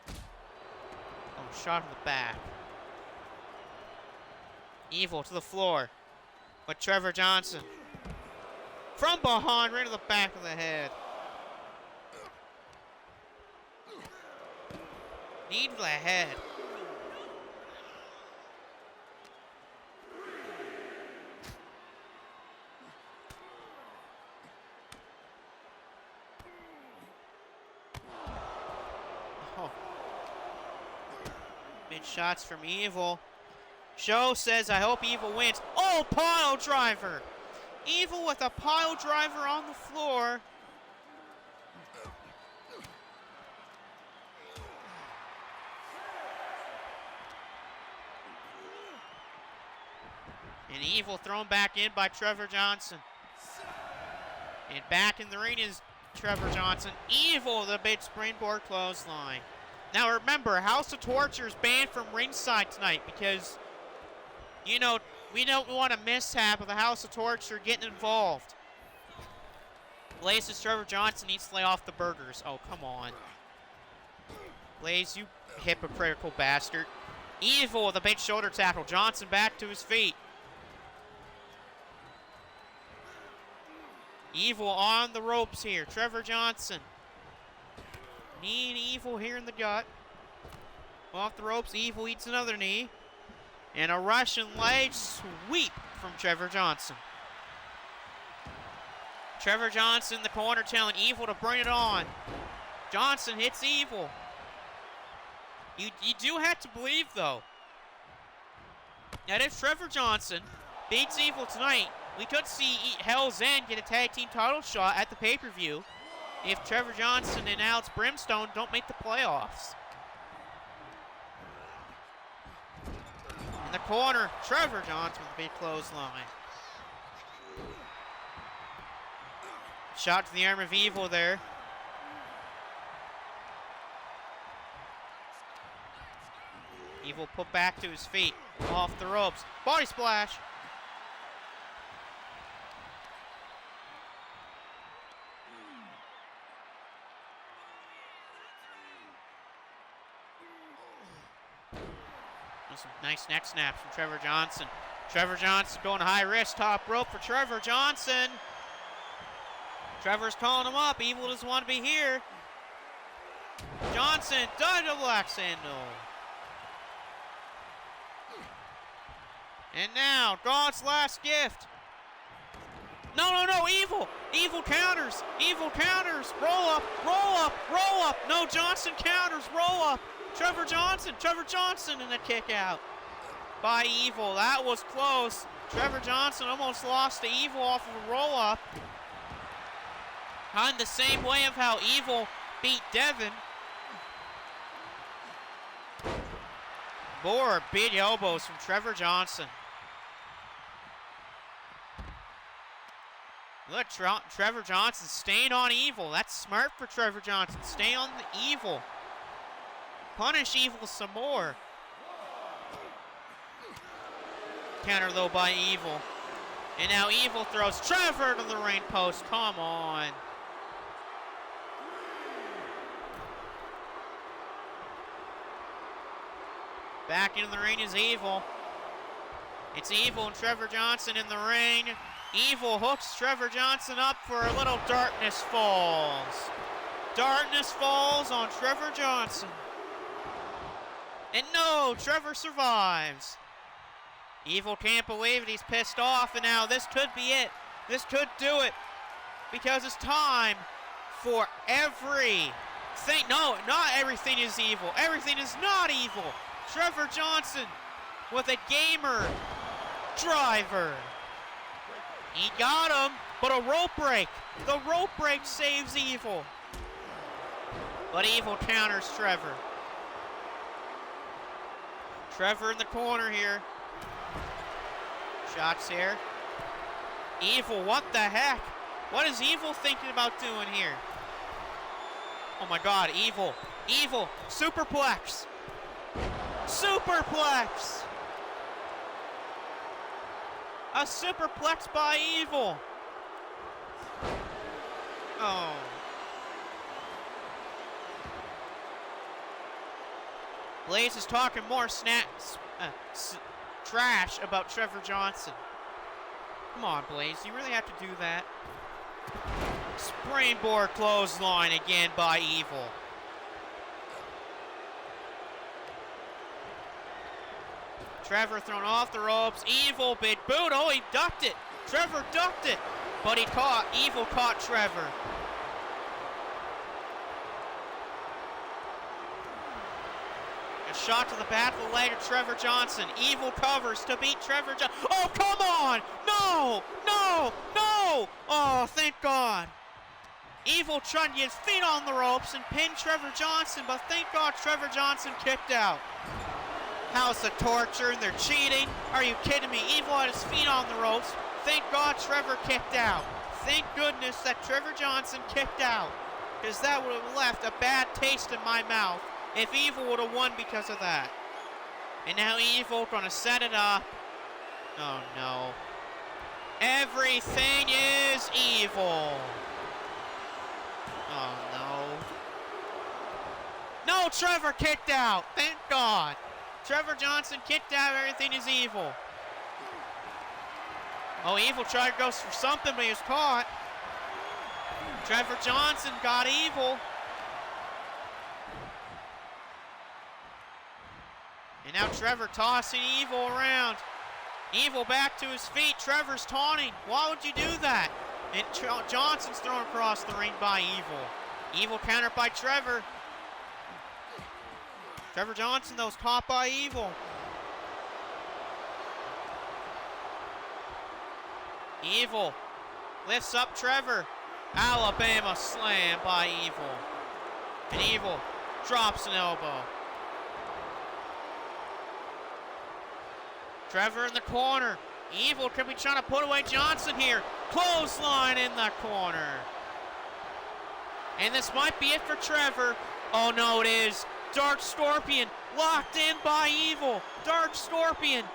Oh, shot in the back. Evil to the floor with Trevor Johnson. From behind, right to the back of the head. Knee to the head. Oh. Mid shots from Evil. Joe says, I hope Evil wins. Oh, pile driver. Evil with a pile driver on the floor. And Evil thrown back in by Trevor Johnson. And back in the ring is Trevor Johnson. Evil, the big springboard clothesline. Now remember, House of Torture is banned from ringside tonight because, you know, we don't want a mishap of the House of Torture getting involved. Blaze says Trevor Johnson needs to lay off the burgers. Oh, come on. Blaze, you hypocritical bastard. Evil with a big shoulder tackle. Johnson back to his feet. Evil on the ropes here. Trevor Johnson. Knee and Evil here in the gut. Off the ropes. Evil eats another knee. And a Russian leg sweep from Trevor Johnson. Trevor Johnson in the corner telling Evil to bring it on. Johnson hits Evil. You do have to believe, though, that if Trevor Johnson beats Evil tonight, we could see Hell's End get a tag team title shot at the pay-per-view if Trevor Johnson and Alex Brimstone don't make the playoffs. In the corner, Trevor Johnson with a big clothesline. Shot to the arm of Evil there. Evil put back to his feet, off the ropes. Body splash. Some nice neck snaps from Trevor Johnson. Trevor Johnson going high risk, top rope for Trevor Johnson. Trevor's calling him up. Evil doesn't want to be here. Johnson, double axe handle. And now, God's last gift. No, Evil. Evil counters. Evil counters. Roll up, roll up, roll up. No, Johnson counters, roll up. Trevor Johnson and a kick out by Evil. That was close. Trevor Johnson almost lost to Evil off of a roll-up. Kind of the same way of how Evil beat Devin. More big elbows from Trevor Johnson. Look, Trevor Johnson staying on Evil. That's smart for Trevor Johnson. Stay on the Evil. Punish Evil some more. Counter though by Evil. And now Evil throws Trevor to the ring post. Come on. Back into the ring is Evil. It's Evil and Trevor Johnson in the ring. Evil hooks Trevor Johnson up for a little Darkness Falls. Darkness Falls on Trevor Johnson. And no, Trevor survives. Evil can't believe it. He's pissed off, and now this could be it. This could do it, because it's time for everything. No, not everything is evil. Everything is not evil. Trevor Johnson with a gamer driver. He got him, but a rope break. The rope break saves Evil. But Evil counters Trevor. Trevor in the corner here. Shots here. Evil, what the heck? What is Evil thinking about doing here? Oh my God, Evil. Evil, superplex. Superplex. A superplex by Evil. Oh. Blaze is talking more trash about Trevor Johnson. Come on, Blaze, you really have to do that? Springboard clothesline again by Evil. Trevor thrown off the ropes. Evil, big boot. Oh, he ducked it. Trevor ducked it. But Evil caught Trevor. A shot to the back of the leg of Trevor Johnson. Evil covers to beat Trevor Johnson. Oh, come on! No! No! No! Oh, thank God. Evil tried to get his feet on the ropes and pin Trevor Johnson, but thank God Trevor Johnson kicked out. House of torture, and they're cheating. Are you kidding me? Evil had his feet on the ropes. Thank God Trevor kicked out. Thank goodness that Trevor Johnson kicked out, because that would have left a bad taste in my mouth if Evil would have won because of that. And now Evil gonna set it up. Oh no. Everything is evil. Oh no. No, Trevor kicked out. Thank God. Trevor Johnson kicked out. Everything is evil. Oh, Evil tried to go for something, but he was caught. Trevor Johnson got Evil. And now Trevor tossing Evil around. Evil back to his feet. Trevor's taunting. Why would you do that? And Johnson's thrown across the ring by Evil. Evil countered by Trevor. Trevor Johnson, though, was caught by Evil. Evil lifts up Trevor. Alabama slam by Evil. And Evil drops an elbow. Trevor in the corner. Evil could be trying to put away Johnson here. Clothesline in the corner. And this might be it for Trevor. Oh no, it is. Dark Scorpion locked in by Evil. Dark Scorpion.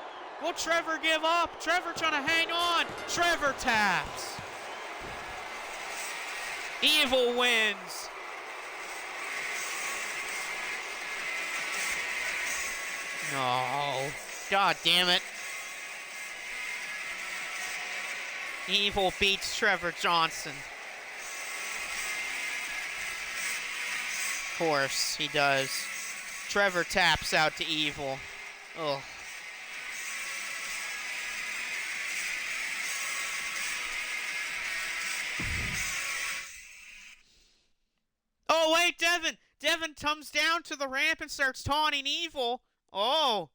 Will Trevor give up? Trevor trying to hang on. Trevor taps. Evil wins. No. God damn it. Evil beats Trevor Johnson. Of course he does. Trevor taps out to Evil. Ugh. Oh, wait, Devin! Devin comes down to the ramp and starts taunting Evil. Oh.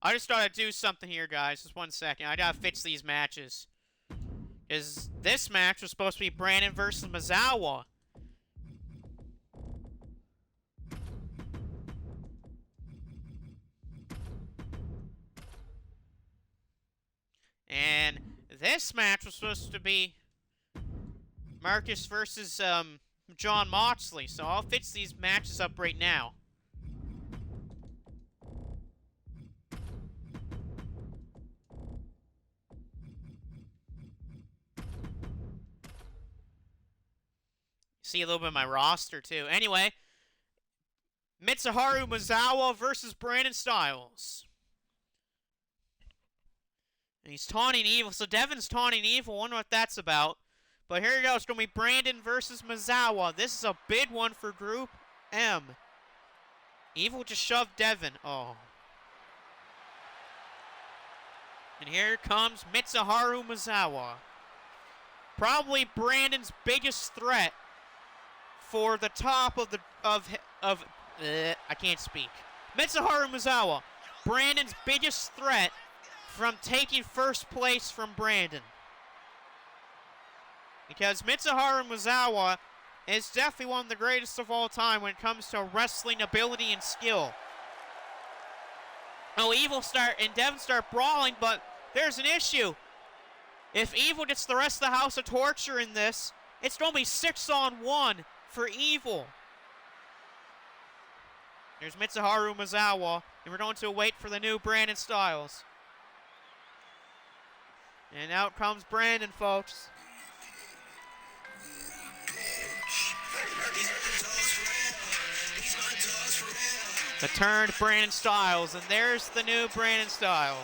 I just thought I'd do something here, guys. Just 1 second. I gotta fix these matches. Because this match was supposed to be Brandon versus Misawa. And this match was supposed to be Marcus versus John Moxley. So I'll fix these matches up right now. See a little bit of my roster too. Anyway, Mitsuharu Misawa versus Brandon Styles. And he's taunting Evil. So Devin's taunting Evil. Wonder what that's about. But here we go. It's going to be Brandon versus Misawa. This is a big one for Group M. Evil just shoved Devin. Oh. And here comes Mitsuharu Misawa. Probably Brandon's biggest threat for the top of I can't speak. Mitsuharu Misawa, Brandon's biggest threat from taking first place from Brandon. Because Mitsuharu Misawa is definitely one of the greatest of all time when it comes to wrestling ability and skill. Oh, Evil and Devin start brawling, but there's an issue. If Evil gets the rest of the House of Torture in this, it's going to be 6-on-1 for Evil. There's Mitsuharu Misawa, and we're going to wait for the new Brandon Styles. And out comes Brandon, folks. The turned Brandon Styles, and there's the new Brandon Styles.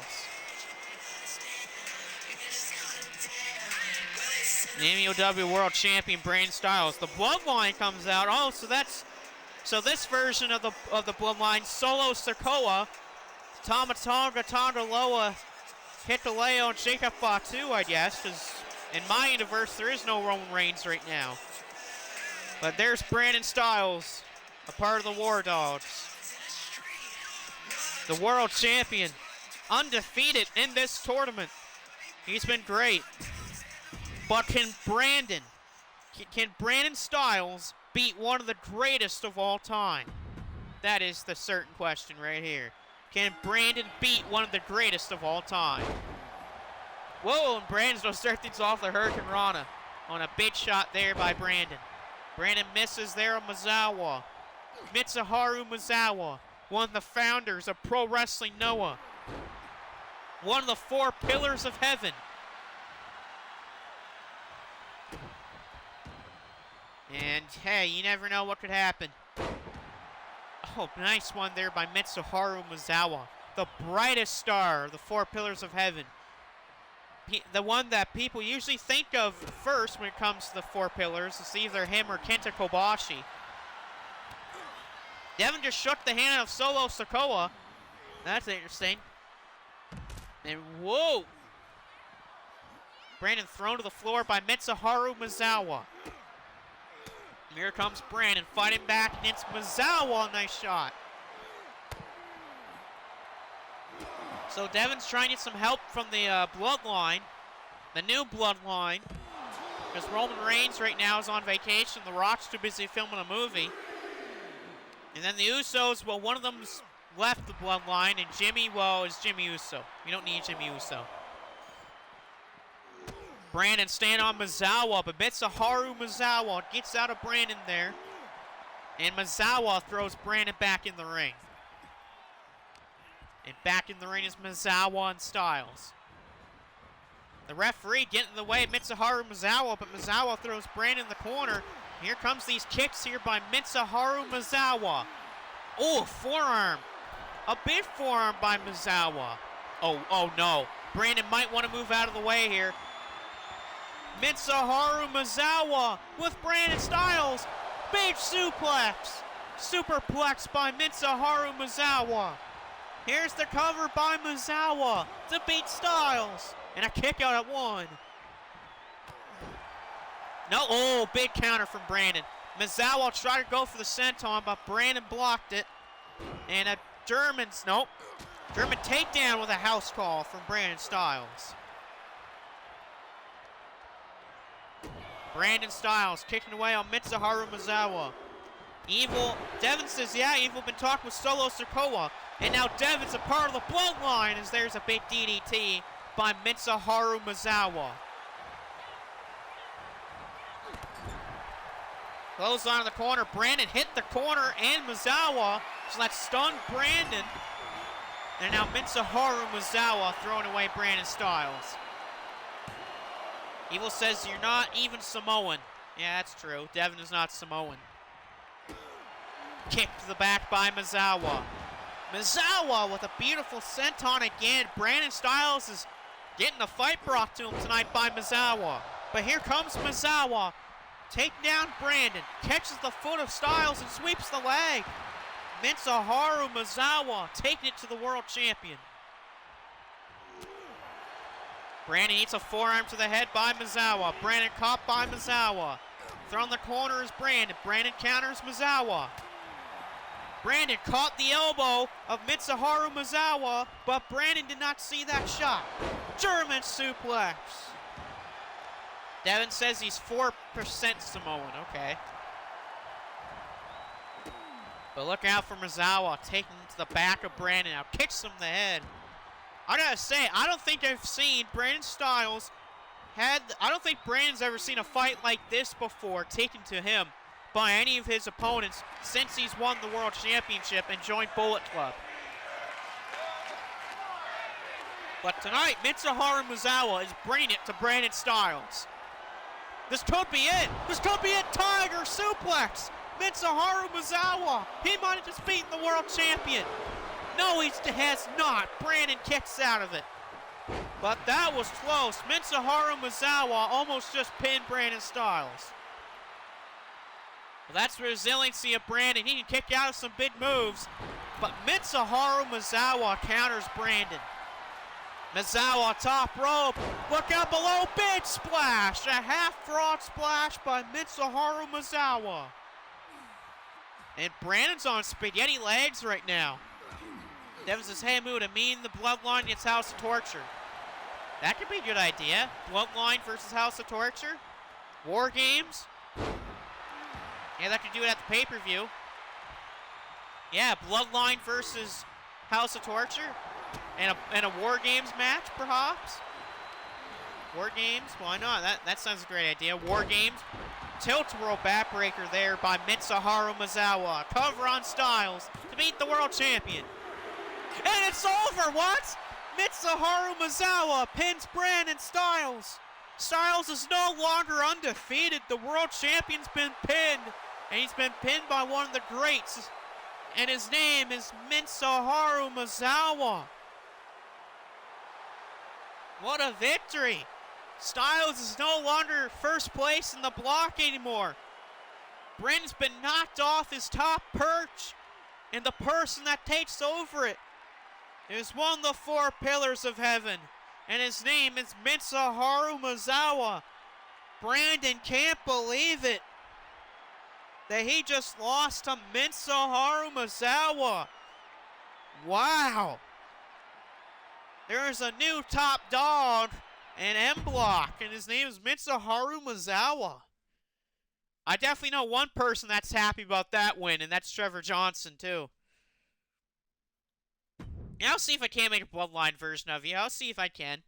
The MLW World Champion Brandon Styles. The Bloodline comes out. Oh, so this version of the Bloodline, Solo Sikoa, Tama Tonga, Tonga Loa, Hikuleo, and Jacob Fatu, I guess, because in my universe there is no Roman Reigns right now. But there's Brandon Styles, a part of the War Dogs. The world champion, undefeated in this tournament. He's been great. But can Brandon Styles beat one of the greatest of all time? That is the certain question right here. Can Brandon beat one of the greatest of all time? Whoa, and Brandon's going to start things off the Hurricane Rana on a big shot there by Brandon. Brandon misses there on Misawa. Mitsuharu Misawa, one of the founders of Pro Wrestling Noah. One of the 4 pillars of heaven. And hey, you never know what could happen. Oh, nice one there by Mitsuharu Misawa. The brightest star of the 4 pillars of heaven. The one that people usually think of first when it comes to the 4 pillars is either him or Kenta Kobashi. Devin just shook the hand of Solo Sikoa. That's interesting. And whoa! Brandon thrown to the floor by Mitsuharu Misawa. And here comes Brandon fighting back against Misawa. Nice shot. So Devin's trying to get some help from the Bloodline, the new Bloodline, because Roman Reigns right now is on vacation. The Rock's too busy filming a movie. And then the Usos, well, one of them's left the Bloodline, and Jimmy, well, is Jimmy Uso. You don't need Jimmy Uso. Brandon staying on Misawa, but Mitsuharu Misawa gets out of Brandon there. And Misawa throws Brandon back in the ring. And back in the ring is Misawa and Styles. The referee getting in the way of Mitsuharu Misawa, but Misawa throws Brandon in the corner. Here comes these kicks here by Mitsuharu Misawa. Oh, forearm. A big forearm by Misawa. Oh no. Brandon might want to move out of the way here. Mitsuharu Misawa with Brandon Styles. Big suplex. Superplex by Mitsuharu Misawa. Here's the cover by Misawa to beat Styles. And a kick out at 1. No, oh, big counter from Brandon. Misawa tried to go for the senton, but Brandon blocked it. And a German takedown with a house call from Brandon Styles. Brandon Styles kicking away on Mitsuharu Misawa. Devin says, yeah, Evil been talking with Solo Sikoa. And now Devin's a part of the Bloodline as there's a big DDT by Mitsuharu Misawa. Close on the corner. Brandon hit the corner and Misawa. So that stunned Brandon. And now Mitsuharu Misawa throwing away Brandon Styles. Evil says you're not even Samoan. Yeah, that's true. Devin is not Samoan. Kick to the back by Misawa. Misawa with a beautiful senton again. Brandon Styles is getting the fight brought to him tonight by Misawa. But here comes Misawa. Taking down Brandon. Catches the foot of Styles and sweeps the leg. Mitsuharu Misawa taking it to the world champion. Brandon eats a forearm to the head by Misawa. Brandon caught by Misawa. Thrown the corner is Brandon. Brandon counters Misawa. Brandon caught the elbow of Mitsuharu Misawa, but Brandon did not see that shot. German suplex. Devin says he's 4% Samoan. Okay. But look out for Misawa taking to the back of Brandon now. Kicks him in the head. I gotta say, I don't think I've seen Brandon Styles I don't think Brandon's ever seen a fight like this before taken to him by any of his opponents since he's won the World Championship and joined Bullet Club. But tonight, Mitsuharu Misawa is bringing it to Brandon Styles. This could be it. This could be it. Tiger suplex. Mitsuharu Misawa. He might have just beaten the world champion. No, he has not. Brandon kicks out of it. But that was close. Mitsuharu Misawa almost just pinned Brandon Styles. Well, that's the resiliency of Brandon. He can kick out of some big moves. But Mitsuharu Misawa counters Brandon. Misawa top rope. Look out below. Big splash. A half frog splash by Mitsuharu Misawa. And Brandon's on spaghetti legs right now. Devin says, hey, Muda, me and the Bloodline against House of Torture. That could be a good idea. Bloodline versus House of Torture. War Games. Yeah, that could do it at the pay-per-view. Yeah, Bloodline versus House of Torture. And a War Games match, perhaps. War Games, why not? That sounds a great idea. War Games. Tilt-a-whirl backbreaker there by Mitsuharu Misawa. Cover on Styles to beat the world champion. And it's over, what? Mitsuharu Misawa pins Brandon Styles. Styles is no longer undefeated. The world champion's been pinned. And he's been pinned by one of the greats. And his name is Mitsuharu Misawa. What a victory. Styles is no longer first place in the block anymore. Brandon's been knocked off his top perch. And the person that takes over it is one of the 4 pillars of heaven. And his name is Mitsuharu Misawa. Brandon can't believe it that he just lost to Mitsuharu Misawa. Wow. There's a new top dog in M Block, and his name is Mitsuharu Misawa. I definitely know one person that's happy about that win, and that's Trevor Johnson, too. Yeah, I'll see if I can make a Bloodline version of you. I'll see if I can.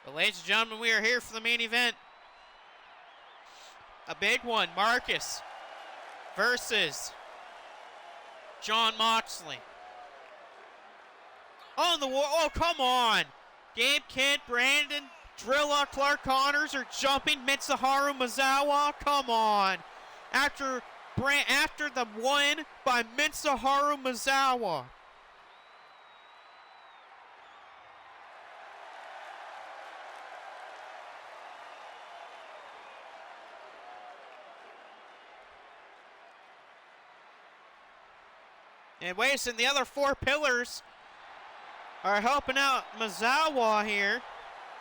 But ladies and gentlemen, we are here for the main event. A big one. Marcus versus Jon Moxley. Oh, oh, come on. Gabe Kidd, Brandon, Drilla, Clark Connors are jumping Mitsuharu Misawa. Come on. After the win by Mitsuharu Misawa. And wait a second, the other 4 pillars are helping out Misawa here.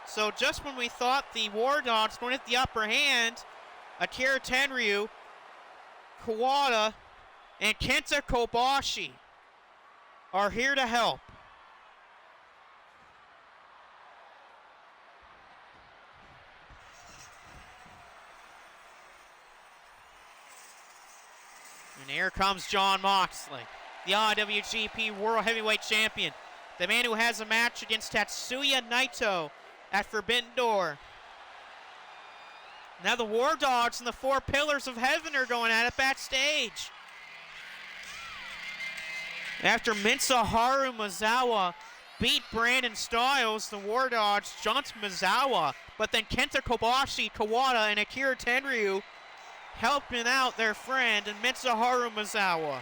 So just when we thought the War Dogs were going to hit the upper hand, Akira Tenryu, Kawada, and Kenta Kobashi are here to help. And here comes Jon Moxley, the IWGP World Heavyweight Champion. The man who has a match against Tatsuya Naito at Forbidden Door. Now the War Dogs and the 4 Pillars of Heaven are going at it backstage. After Mitsuharu Misawa beat Brandon Styles, the War Dogs jumped Misawa, but then Kenta Kobashi, Kawada, and Akira Tenryu helping out their friend and Mitsuharu Misawa.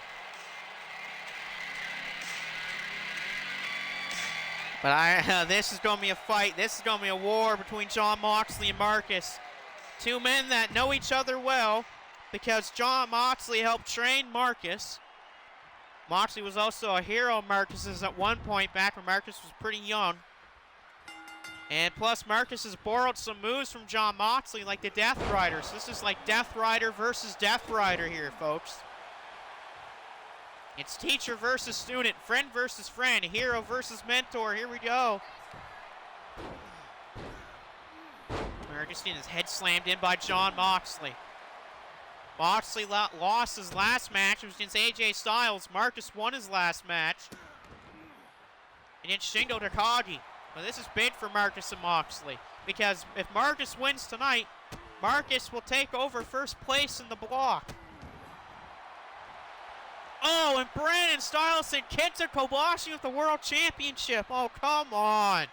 But this is going to be a fight. This is going to be a war between Jon Moxley and Marcus. Two men that know each other well because Jon Moxley helped train Marcus. Moxley was also a hero of Marcus's at one point back when Marcus was pretty young. And plus, Marcus has borrowed some moves from Jon Moxley like the Death Rider. So this is like Death Rider versus Death Rider here, folks. It's teacher versus student, friend versus friend, hero versus mentor. Here we go. Marcus getting his head slammed in by Jon Moxley. Moxley lost his last match. It was against AJ Styles. Marcus won his last match against Shingo Takagi. But this is big for Marcus and Moxley because if Marcus wins tonight, Marcus will take over first place in the block. Oh, and Brandon Styles and Kenta Kobashi with the World Championship. Oh, come on.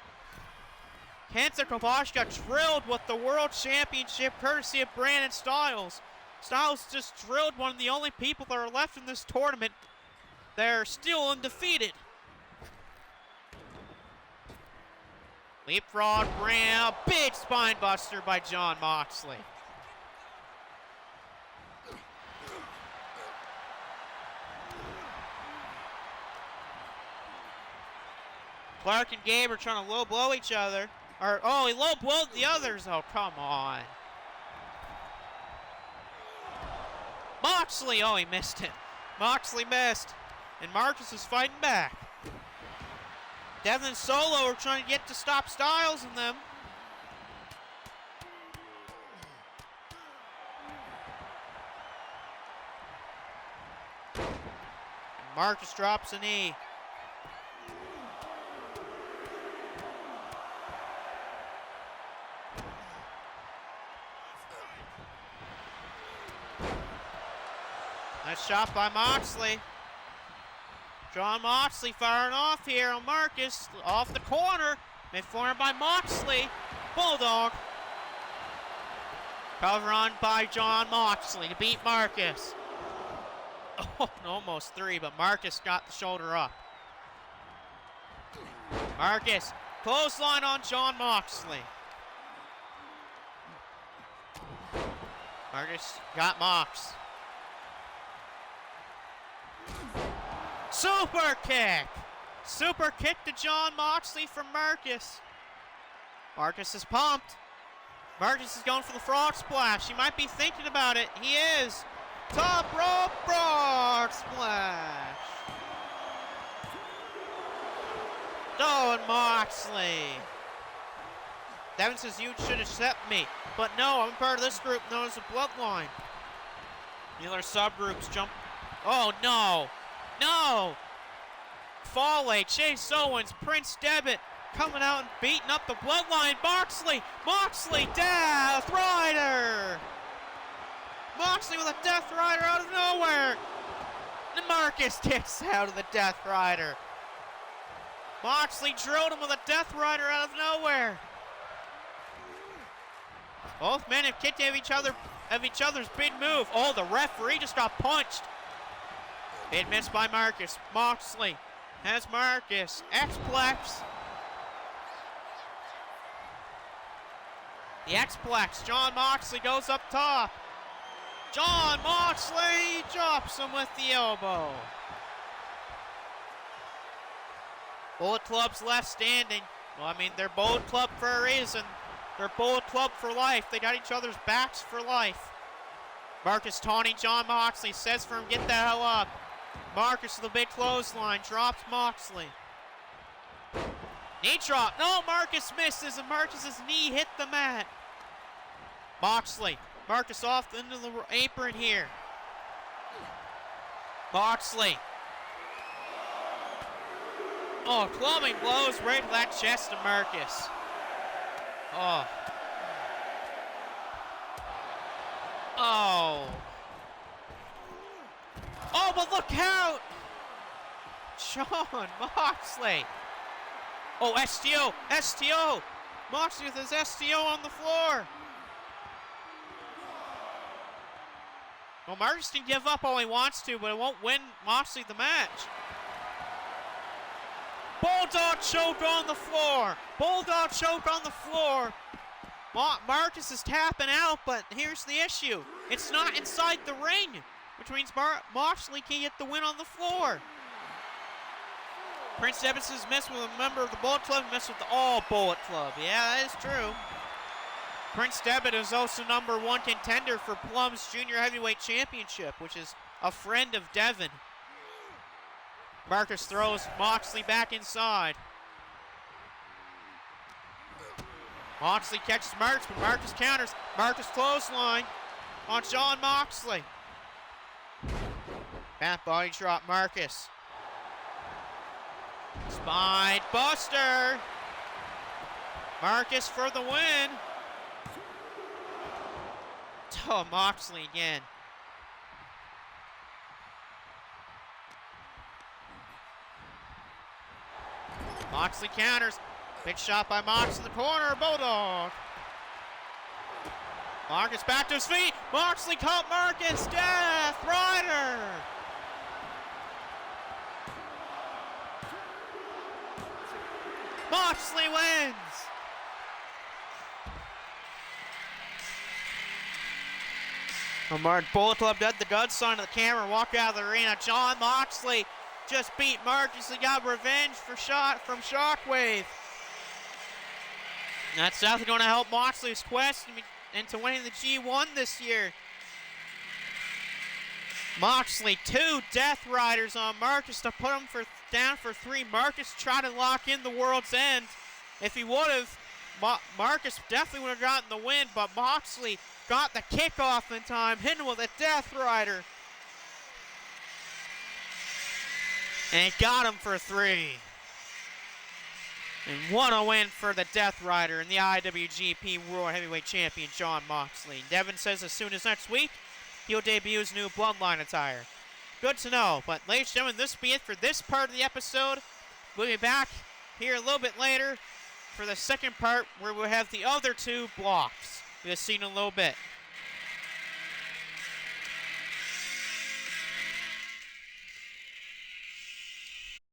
Kenta Kobashi got drilled with the World Championship courtesy of Brandon Styles. Styles just drilled one of the only people that are left in this tournament. They're still undefeated. Leapfrog Brand, big spine buster by Jon Moxley. Clark and Gabe are trying to low blow each other. Oh, he low blowed the others. Oh, come on. Moxley, oh, he missed it. Moxley missed. And Marcus is fighting back. Devin and Solo are trying to get to stop Styles and them. And Marcus drops a knee. Nice shot by Moxley. Jon Moxley firing off here on Marcus. Off the corner. Mid-form by Moxley. Bulldog. Cover on by Jon Moxley to beat Marcus. Oh, almost three, but Marcus got the shoulder up. Marcus, clothesline on Jon Moxley. Marcus got Mox. Super kick! Super kick to Jon Moxley from Marcus. Marcus is pumped. Marcus is going for the frog splash. He might be thinking about it. He is. Top rope frog splash. Oh, and Moxley. Devin says you should accept me. But no, I'm part of this group known as the Bloodline. The other subgroups jump. Oh, no. No! Fale, Chase Owens, Prince Devitt coming out and beating up the Bloodline. Moxley, Death Rider! Moxley with a Death Rider out of nowhere! And Marcus kicks out of the Death Rider. Moxley drilled him with a Death Rider out of nowhere. Both men have kicked of each other's big move. Oh, the referee just got punched. Big miss by Marcus. Moxley has Marcus. X-Plex. The X-Plex. Jon Moxley goes up top. Jon Moxley drops him with the elbow. Bullet Club's left standing. Well, I mean, they're Bullet Club for a reason. They're Bullet Club for life. They got each other's backs for life. Marcus taunting Jon Moxley. Says for him, get the hell up. Marcus with a big clothesline. Drops Moxley. Knee drop. No, Marcus misses, and Marcus's knee hit the mat. Moxley. Marcus off into the apron here. Moxley. Oh, clubbing blows right to that chest of Marcus. Oh. Oh. Oh, but look out! Jon Moxley. Oh, STO. Moxley with his STO on the floor. Well, Marcus can give up all he wants to, but it won't win Moxley the match. Bulldog choke on the floor. Bulldog choke on the floor. Marcus is tapping out, but here's the issue. It's not inside the ring, which means Moxley can get the win on the floor. Prince Devitt has messed with a member of the Bullet Club, messed with the All Bullet Club. Yeah, that is true. Prince Devitt is also #1 contender for Plum's Junior Heavyweight Championship, which is a friend of Devin. Marcus throws Moxley back inside. Moxley catches Marcus, but Marcus counters. Marcus clothesline on Jon Moxley. Back body drop, Marcus. Spine buster. Marcus for the win. Oh, Moxley again. Moxley counters. Big shot by Mox in the corner. Bulldog. Marcus back to his feet. Moxley caught Marcus. Death Rider. Moxley wins. Bullet Club did the good sign to the camera and walk out of the arena. Jon Moxley just beat Marcus and got revenge from Shockwave. That's definitely going to help Moxley's quest into winning the G1 this year. Moxley, 2 Death Riders on Marcus to put him down for 3. Marcus tried to lock in the World's End. If he would have, Marcus definitely would have gotten the win, but Moxley got the kickoff in time, hitting with a Death Rider. And got him for 3. And what a win for the Death Rider and the IWGP World Heavyweight Champion, Jon Moxley. Devin says as soon as next week, he'll debut his new Bloodline attire. Good to know. But ladies and gentlemen, this will be it for this part of the episode. We'll be back here a little bit later for the second part where we'll have the other 2 blocks. We'll see in a little bit.